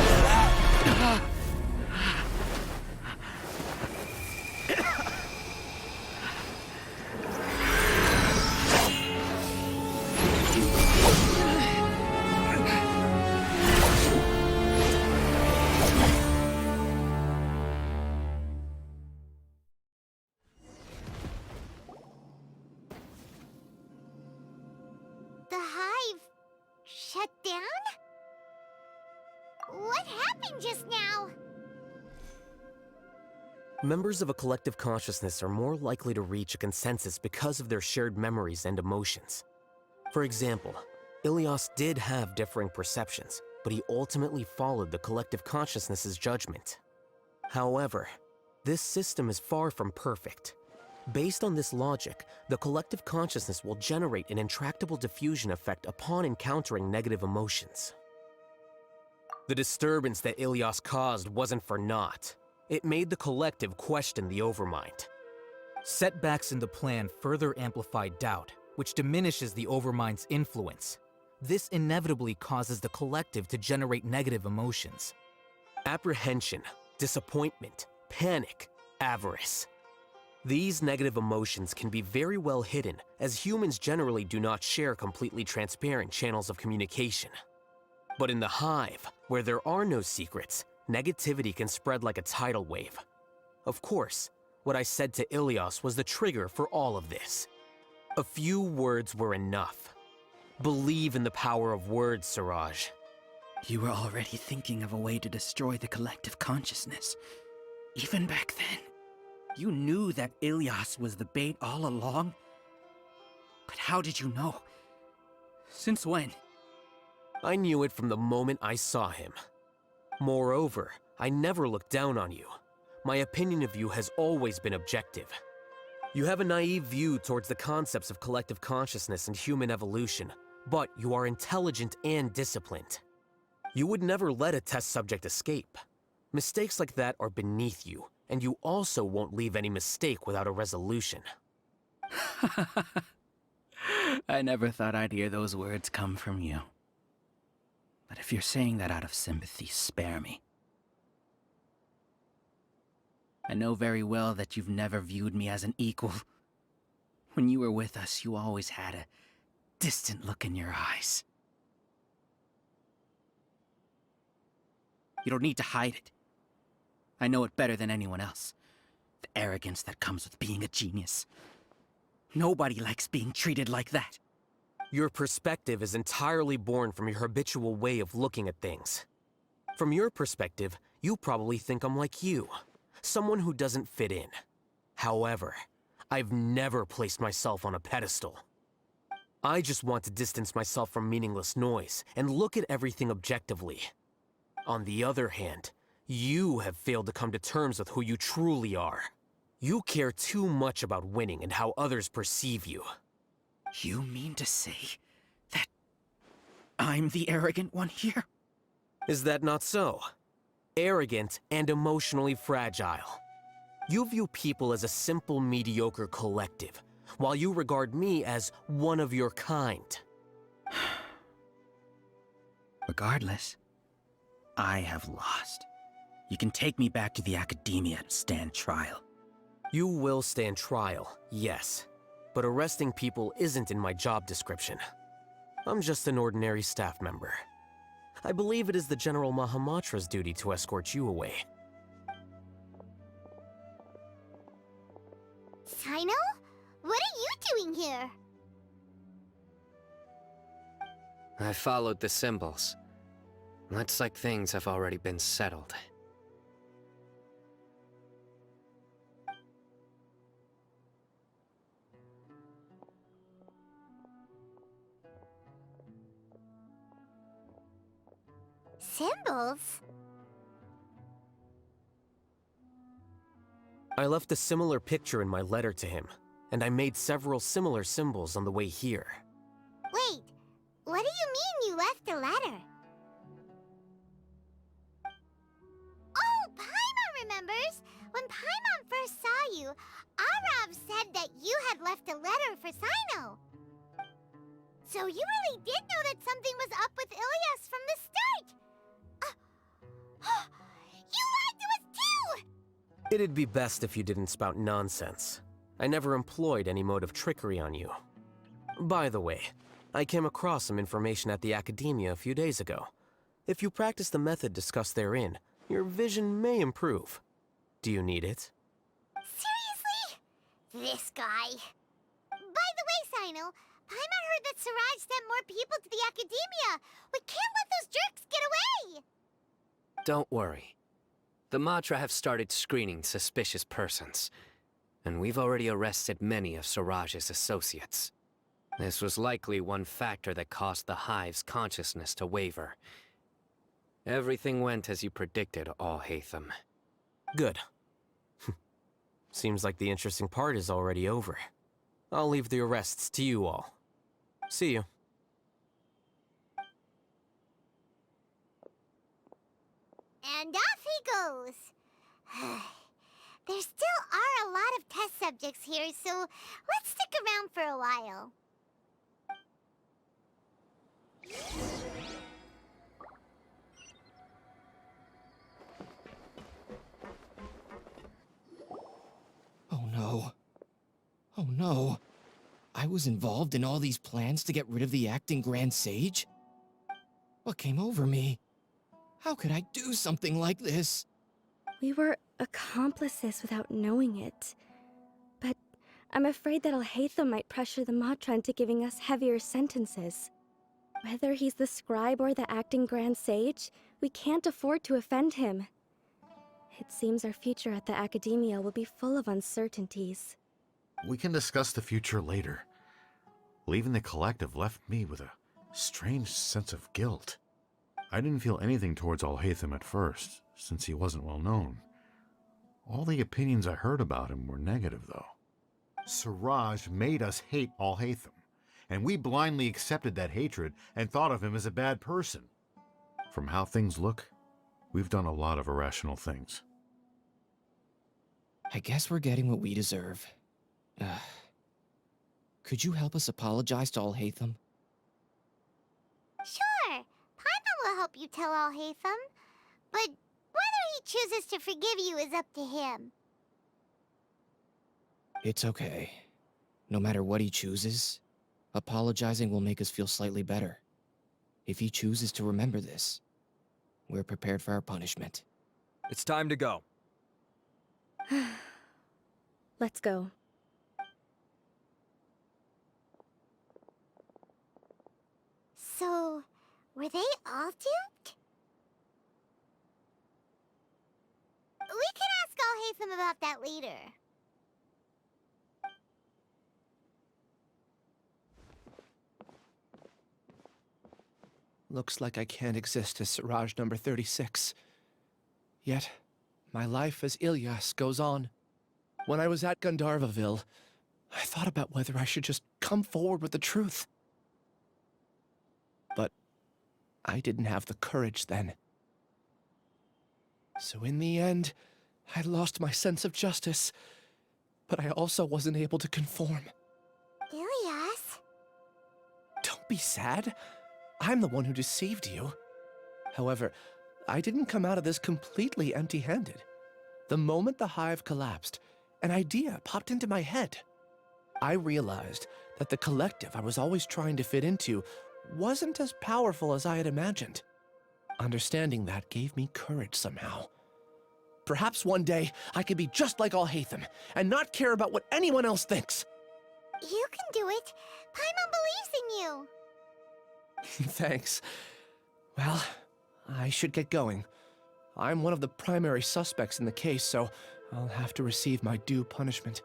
The Hive shut down? What happened just now? Members of a collective consciousness are more likely to reach a consensus because of their shared memories and emotions. For example, Ilias did have differing perceptions, but he ultimately followed the collective consciousness's judgment. However, this system is far from perfect. Based on this logic, the collective consciousness will generate an intractable diffusion effect upon encountering negative emotions. The disturbance that Ilias caused wasn't for naught. It made the collective question the Overmind. Setbacks in the plan further amplified doubt, which diminishes the Overmind's influence. This inevitably causes the collective to generate negative emotions. Apprehension, disappointment, panic, avarice. These negative emotions can be very well hidden, as humans generally do not share completely transparent channels of communication. But in the Hive, where there are no secrets, negativity can spread like a tidal wave. Of course, what I said to Ilias was the trigger for all of this. A few words were enough. Believe in the power of words, Siraj. You were already thinking of a way to destroy the collective consciousness. Even back then. You knew that Ilias was the bait all along? But how did you know? Since when? I knew it from the moment I saw him. Moreover, I never looked down on you. My opinion of you has always been objective. You have a naive view towards the concepts of collective consciousness and human evolution, but you are intelligent and disciplined. You would never let a test subject escape. Mistakes like that are beneath you, and you also won't leave any mistake without a resolution. I never thought I'd hear those words come from you. But if you're saying that out of sympathy, spare me. I know very well that you've never viewed me as an equal. When you were with us, you always had a distant look in your eyes. You don't need to hide it. I know it better than anyone else. The arrogance that comes with being a genius. Nobody likes being treated like that. Your perspective is entirely born from your habitual way of looking at things. From your perspective, you probably think I'm like you, someone who doesn't fit in. However, I've never placed myself on a pedestal. I just want to distance myself from meaningless noise and look at everything objectively. On the other hand, you have failed to come to terms with who you truly are. You care too much about winning and how others perceive you. You mean to say that I'm the arrogant one here? Is that not so? Arrogant and emotionally fragile. You view people as a simple, mediocre collective, while you regard me as one of your kind. Regardless, I have lost. You can take me back to the Academia to stand trial. You will stand trial, yes. But arresting people isn't in my job description. I'm just an ordinary staff member. I believe it is the General Mahamatra's duty to escort you away. Sino? What are you doing here? I followed the symbols. Looks like things have already been settled. Symbols? I left a similar picture in my letter to him, and I made several similar symbols on the way here. Wait, what do you mean you left a letter? Oh, Paimon remembers! When Paimon first saw you, Arav said that you had left a letter for Sino. So you really did know that something was up with Ilias from the start! You lied to us too! It'd be best if you didn't spout nonsense. I never employed any mode of trickery on you. By the way, I came across some information at the Academia a few days ago. If you practice the method discussed therein, your vision may improve. Do you need it? Seriously? This guy. By the way, Sino, Paimon heard that Siraj sent more people to the Academia. We can't let those jerks get away! Don't worry. The Matra have started screening suspicious persons, and we've already arrested many of Siraj's associates. This was likely one factor that caused the Hive's consciousness to waver. Everything went as you predicted, Alhaitham. Good. Seems like the interesting part is already over. I'll leave the arrests to you all. See you. And off he goes. There still are a lot of test subjects here, so let's stick around for a while. Oh no. Oh no. I was involved in all these plans to get rid of the acting Grand Sage? What came over me? How could I do something like this? We were accomplices without knowing it. But I'm afraid that Alhaitham might pressure the Matra into giving us heavier sentences. Whether he's the scribe or the acting Grand Sage, we can't afford to offend him. It seems our future at the Academia will be full of uncertainties. We can discuss the future later. Leaving the collective left me with a strange sense of guilt. I didn't feel anything towards Alhaitham at first, since he wasn't well known. All the opinions I heard about him were negative, though. Siraj made us hate Alhaitham, and we blindly accepted that hatred and thought of him as a bad person. From how things look, we've done a lot of irrational things. I guess we're getting what we deserve. Could you help us apologize to Alhaitham? Sure, Paimon will help you tell Alhaitham. But whether he chooses to forgive you is up to him. It's okay. No matter what he chooses, apologizing will make us feel slightly better. If he chooses to remember this, we're prepared for our punishment. It's time to go. Let's go. So, were they all duped? We can ask Alhaitham about that later. Looks like I can't exist as Siraj number 36. Yet, my life as Ilyas goes on. When I was at Gandharvaville, I thought about whether I should just come forward with the truth. But I didn't have the courage then. So in the end, I lost my sense of justice, but I also wasn't able to conform. Ilias? Don't be sad. I'm the one who deceived you. However, I didn't come out of this completely empty-handed. The moment the hive collapsed, an idea popped into my head. I realized that the collective I was always trying to fit into wasn't as powerful as I had imagined. Understanding that gave me courage somehow. Perhaps one day I could be just like Alhaitham and not care about what anyone else thinks. You can do it. Paimon believes in you. Thanks. Well, I should get going. I'm one of the primary suspects in the case, so I'll have to receive my due punishment.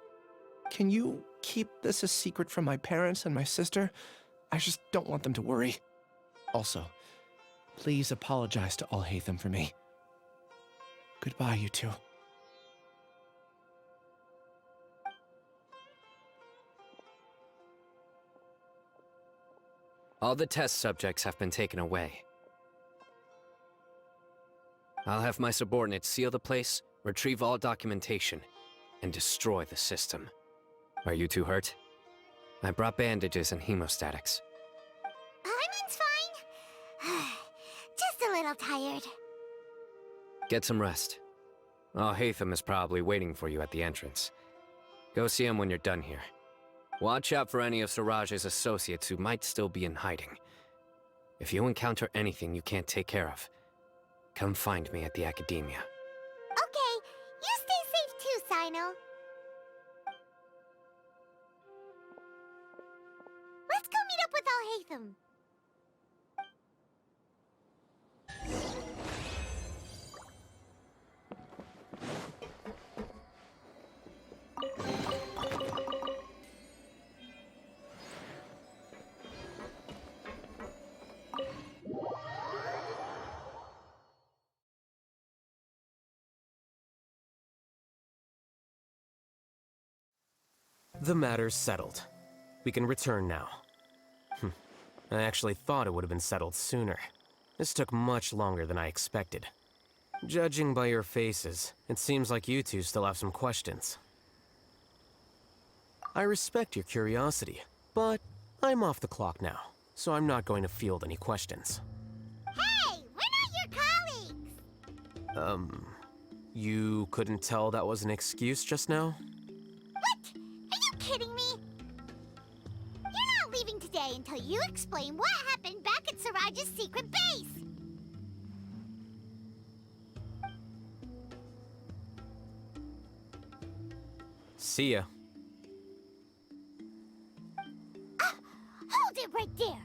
Can you keep this a secret from my parents and my sister? I just don't want them to worry. Also, please apologize to Alhaitham for me. Goodbye, you two. All the test subjects have been taken away. I'll have my subordinates seal the place, retrieve all documentation, and destroy the system. Are you two hurt? I brought bandages and hemostatics. Paimon's fine. Just a little tired. Get some rest. Alhaitham is probably waiting for you at the entrance. Go see him when you're done here. Watch out for any of Siraj's associates who might still be in hiding. If you encounter anything you can't take care of, come find me at the Academia. Okay, you stay safe too, Sino. Let's go meet up with Alhaitham. The matter's settled. We can return now. I actually thought it would have been settled sooner. This took much longer than I expected. Judging by your faces, it seems like you two still have some questions. I respect your curiosity, but I'm off the clock now, so I'm not going to field any questions. Hey, we're not your colleagues! You couldn't tell that was an excuse just now? What? Are you kidding me? You're not leaving today until you explain what happened back at Siraj's secret base! See ya. Hold it right there!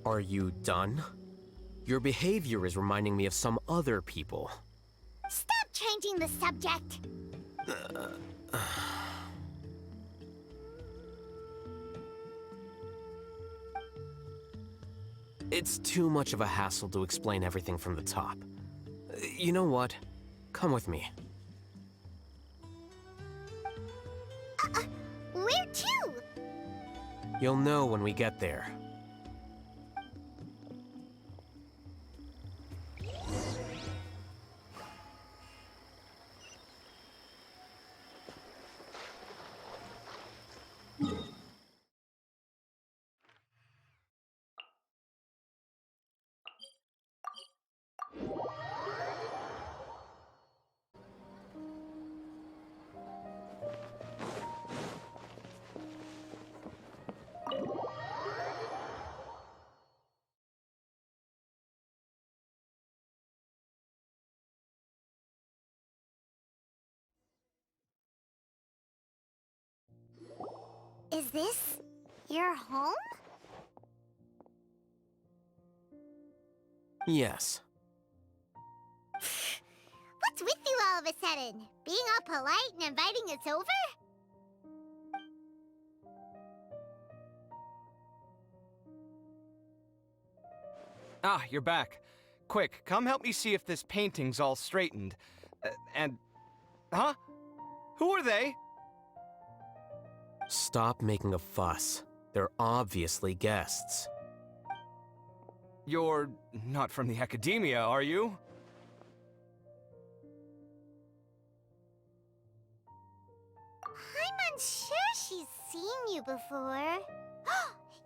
Are you done? Your behavior is reminding me of some other people. Stop changing the subject! It's too much of a hassle to explain everything from the top. You know what? Come with me. Where to? You'll know when we get there. Is this your home? Yes. What's with you all of a sudden? Being all polite and inviting us over? Ah, you're back. Quick, come help me see if this painting's all straightened. Huh? Who are they? Stop making a fuss. They're obviously guests. You're not from the academia, are you? I'm unsure she's seen you before.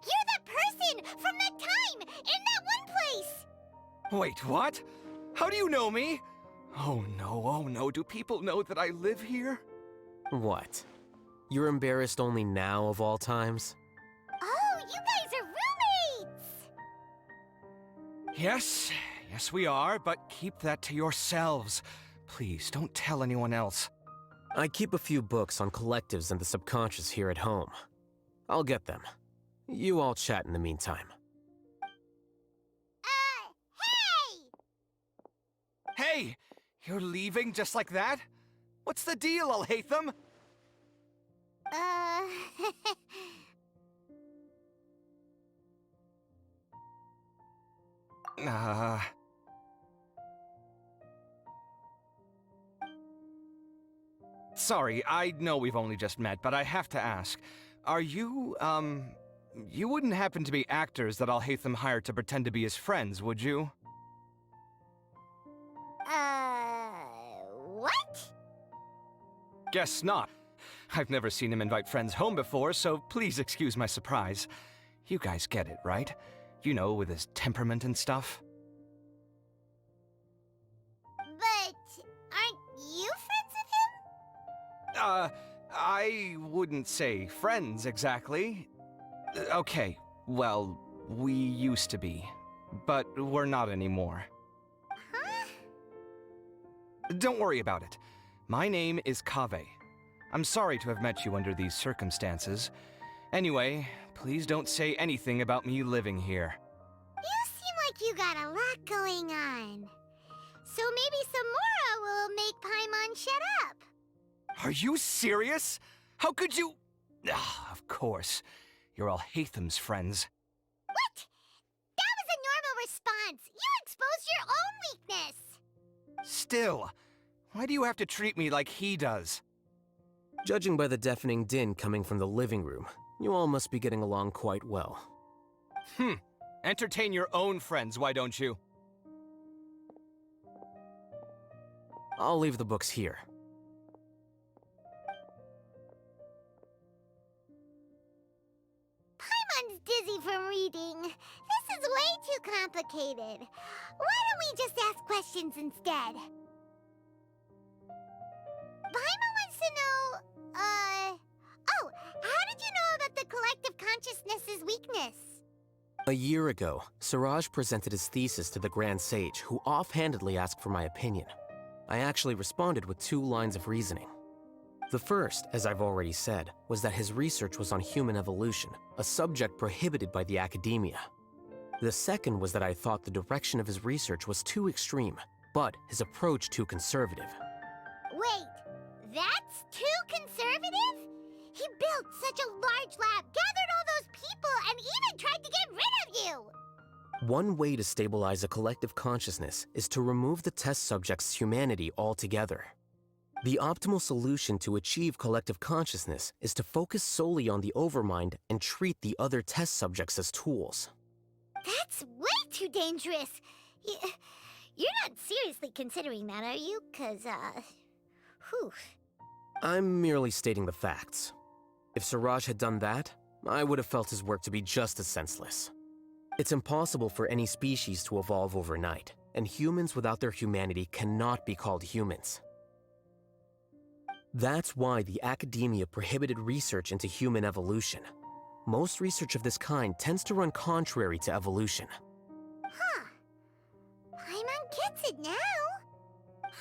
You're that person from that time in that one place! Wait, what? How do you know me? Oh no, do people know that I live here? What? You're embarrassed only now of all times? Oh, you guys are roommates! Yes we are, but keep that to yourselves. Please, don't tell anyone else. I keep a few books on collectives and the subconscious here at home. I'll get them. You all chat in the meantime. Hey! You're leaving just like that? What's the deal, Alhaitham? Sorry, I know we've only just met, but I have to ask. Are you, you wouldn't happen to be actors that Alhaitham hired to pretend to be his friends, would you? What? Guess not. I've never seen him invite friends home before, so please excuse my surprise. You guys get it, right? You know, with his temperament and stuff. But aren't you friends with him? I wouldn't say friends exactly. Okay, well, we used to be, but we're not anymore. Huh? Don't worry about it. My name is Kaveh. I'm sorry to have met you under these circumstances. Anyway, please don't say anything about me living here. You seem like you got a lot going on. So maybe Samora will make Paimon shut up. Are you serious? How could you? Of course. You're Alhaitham's friends. What? That was a normal response. You exposed your own weakness. Still, why do you have to treat me like he does? Judging by the deafening din coming from the living room, you all must be getting along quite well. Entertain your own friends, why don't you? I'll leave the books here. Paimon's dizzy from reading. This is way too complicated. Why don't we just ask questions instead? Paimon wants to know, oh, how did you know about the collective consciousness's weakness? A year ago, Siraj presented his thesis to the Grand Sage, who offhandedly asked for my opinion. I actually responded with 2 lines of reasoning. The first, as I've already said, was that his research was on human evolution, a subject prohibited by the academia. The second was that I thought the direction of his research was too extreme, but his approach too conservative. Wait, that's too conservative? He built such a large lab, gathered all those people, and even tried to get rid of you! One way to stabilize a collective consciousness is to remove the test subject's humanity altogether. The optimal solution to achieve collective consciousness is to focus solely on the overmind and treat the other test subjects as tools. That's way too dangerous. You're not seriously considering that, are you? 'Cause, whew. I'm merely stating the facts. If Siraj had done that, I would have felt his work to be just as senseless. It's impossible for any species to evolve overnight, and humans without their humanity cannot be called humans. That's why the academia prohibited research into human evolution. Most research of this kind tends to run contrary to evolution. Huh. Paimon gets it now.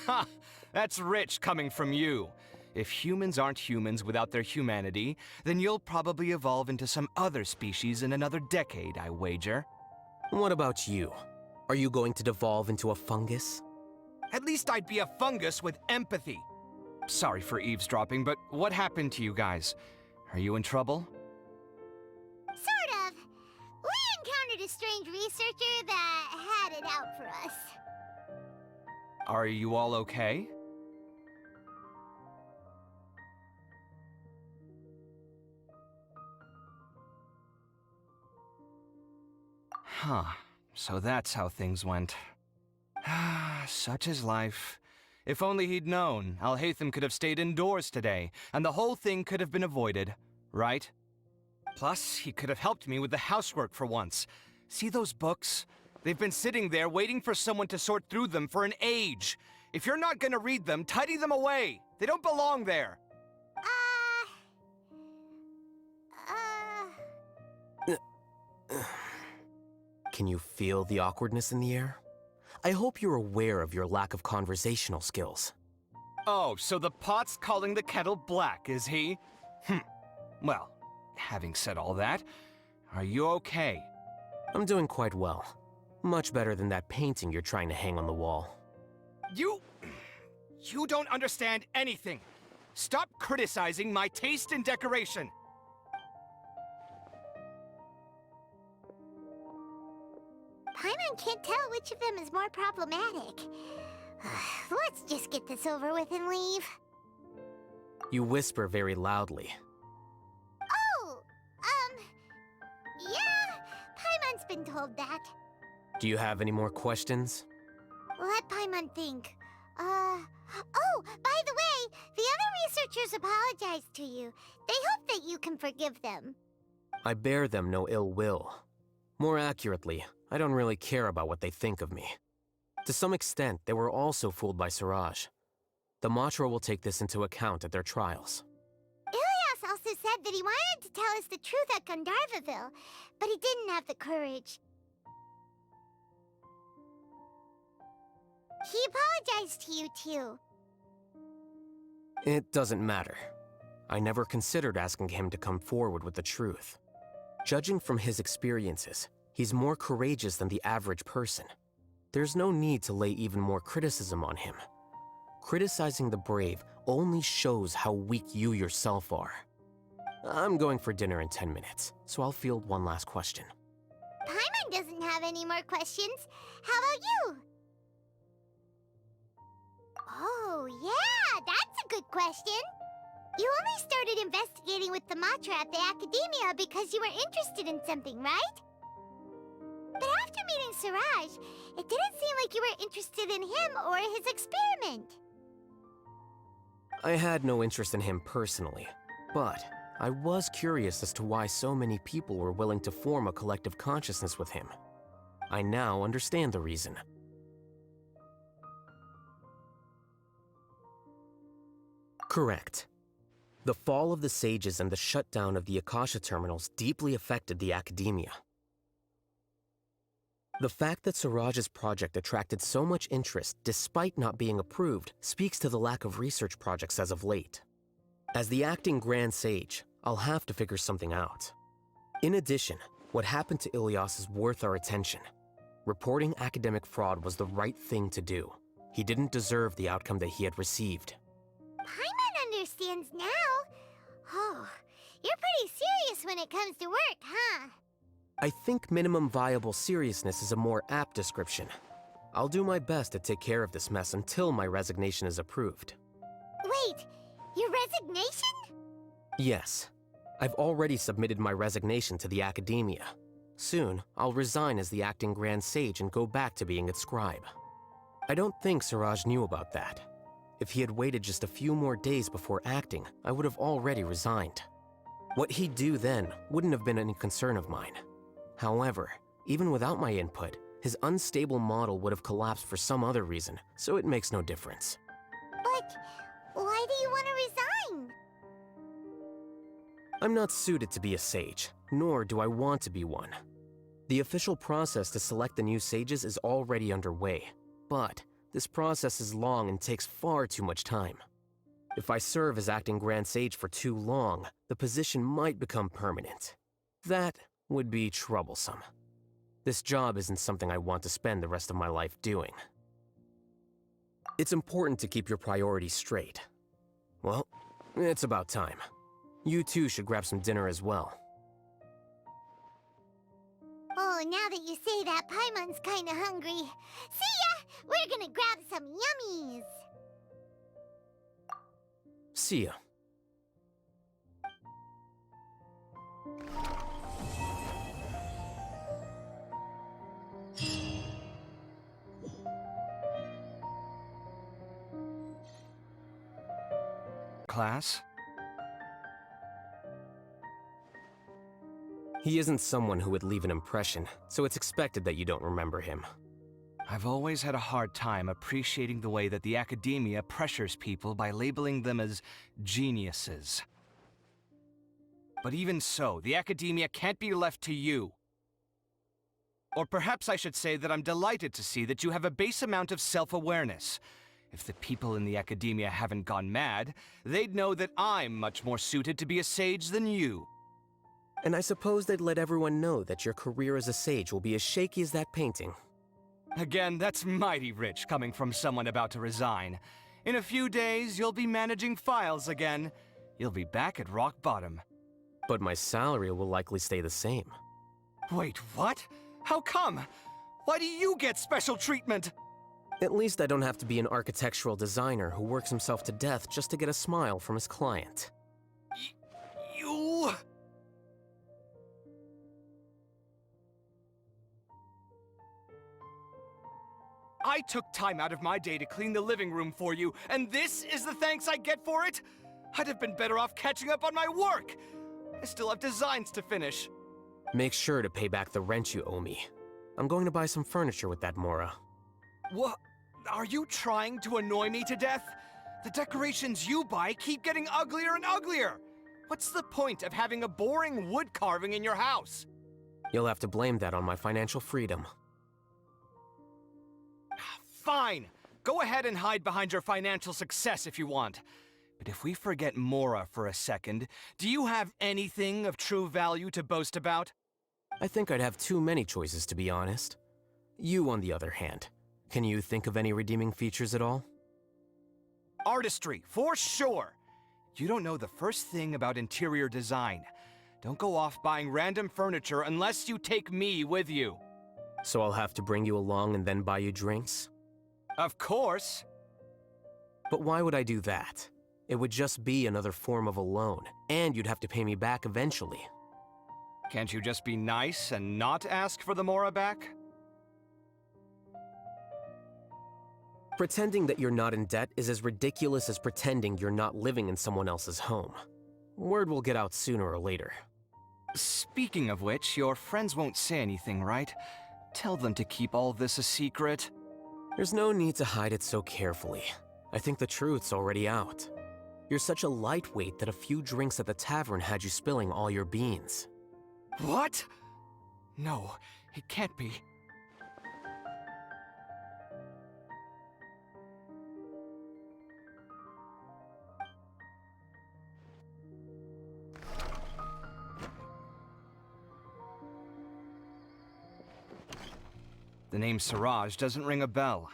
Ha! That's rich coming from you. If humans aren't humans without their humanity, then you'll probably evolve into some other species in another decade, I wager. What about you? Are you going to devolve into a fungus? At least I'd be a fungus with empathy. Sorry for eavesdropping, but what happened to you guys? Are you in trouble? Sort of. We encountered a strange researcher that had it out for us. Are you all okay? Huh. So that's how things went. Such is life. If only he'd known, Alhaitham could have stayed indoors today, and the whole thing could have been avoided, right? Plus, he could have helped me with the housework for once. See those books? They've been sitting there waiting for someone to sort through them for an age. If you're not gonna read them, tidy them away. They don't belong there. Can you feel the awkwardness in the air? I hope you're aware of your lack of conversational skills. Oh, so the pot's calling the kettle black, is he? Well, having said all that, are you okay? I'm doing quite well. Much better than that painting you're trying to hang on the wall. You don't understand anything. Stop criticizing my taste in decoration. Paimon can't tell which of them is more problematic. Let's just get this over with and leave. You whisper very loudly. Oh, yeah, Paimon's been told that. Do you have any more questions? Let Paimon think. Oh, by the way, the other researchers apologized to you. They hope that you can forgive them. I bear them no ill will. More accurately, I don't really care about what they think of me. To some extent, they were also fooled by Siraj. The Matra will take this into account at their trials. Ilias also said that he wanted to tell us the truth at Gandharvaville, but he didn't have the courage. He apologized to you, too. It doesn't matter. I never considered asking him to come forward with the truth. Judging from his experiences, he's more courageous than the average person. There's no need to lay even more criticism on him. Criticizing the brave only shows how weak you yourself are. I'm going for dinner in 10 minutes, so I'll field one last question. Paimon doesn't have any more questions. How about you? Oh, yeah, that's a good question. You only started investigating with the Matra at the Academia because you were interested in something, right? But after meeting Siraj, it didn't seem like you were interested in him or his experiment. I had no interest in him personally, but I was curious as to why so many people were willing to form a collective consciousness with him. I now understand the reason. Correct. The fall of the Sages and the shutdown of the Akasha terminals deeply affected the Academia. The fact that Siraj's project attracted so much interest despite not being approved speaks to the lack of research projects as of late. As the acting Grand Sage, I'll have to figure something out. In addition, what happened to Ilias is worth our attention. Reporting academic fraud was the right thing to do. He didn't deserve the outcome that he had received. Paimon understands now. Oh, you're pretty serious when it comes to work, huh? I think minimum viable seriousness is a more apt description. I'll do my best to take care of this mess until my resignation is approved. Wait, your resignation? Yes. I've already submitted my resignation to the Academia. Soon, I'll resign as the acting Grand Sage and go back to being its scribe. I don't think Siraj knew about that. If he had waited just a few more days before acting, I would have already resigned. What he'd do then wouldn't have been any concern of mine. However, even without my input, his unstable model would have collapsed for some other reason, so it makes no difference. But why do you want to resign? I'm not suited to be a sage, nor do I want to be one. The official process to select the new sages is already underway, but this process is long and takes far too much time. If I serve as acting Grand Sage for too long, the position might become permanent. That would be troublesome. This job isn't something I want to spend the rest of my life doing. It's important to keep your priorities straight. Well, it's about time. You too should grab some dinner as well. Oh, now that you say that, Paimon's kinda hungry. See ya! We're gonna grab some yummies! See ya. class? He isn't someone who would leave an impression, so it's expected that you don't remember him. I've always had a hard time appreciating the way that the academia pressures people by labeling them as geniuses. But even so, the academia can't be left to you. Or perhaps I should say that I'm delighted to see that you have a base amount of self-awareness. If the people in the academia haven't gone mad, they'd know that I'm much more suited to be a sage than you. And I suppose they'd let everyone know that your career as a sage will be as shaky as that painting. Again, that's mighty rich coming from someone about to resign. In a few days, you'll be managing files again. You'll be back at rock bottom. But my salary will likely stay the same. Wait, what? How come? Why do you get special treatment? At least I don't have to be an architectural designer who works himself to death just to get a smile from his client. You... I took time out of my day to clean the living room for you, and this is the thanks I get for it? I'd have been better off catching up on my work. I still have designs to finish. Make sure to pay back the rent you owe me. I'm going to buy some furniture with that Mora. What? Are you trying to annoy me to death? The decorations you buy keep getting uglier and uglier. What's the point of having a boring wood carving in your house? You'll have to blame that on my financial freedom. Fine. Go ahead and hide behind your financial success if you want. But if we forget Mora for a second, do you have anything of true value to boast about? I think I'd have too many choices, to be honest. You, on the other hand, can you think of any redeeming features at all? Artistry, for sure. You don't know the first thing about interior design. Don't go off buying random furniture unless you take me with you. So I'll have to bring you along and then buy you drinks? Of course. But why would I do that? It would just be another form of a loan, and you'd have to pay me back eventually. Can't you just be nice and not ask for the Mora back? Pretending that you're not in debt is as ridiculous as pretending you're not living in someone else's home. Word will get out sooner or later. Speaking of which, your friends won't say anything, right? Tell them to keep all this a secret. There's no need to hide it so carefully. I think the truth's already out. You're such a lightweight that a few drinks at the tavern had you spilling all your beans. What? No, it can't be. The name Siraj doesn't ring a bell.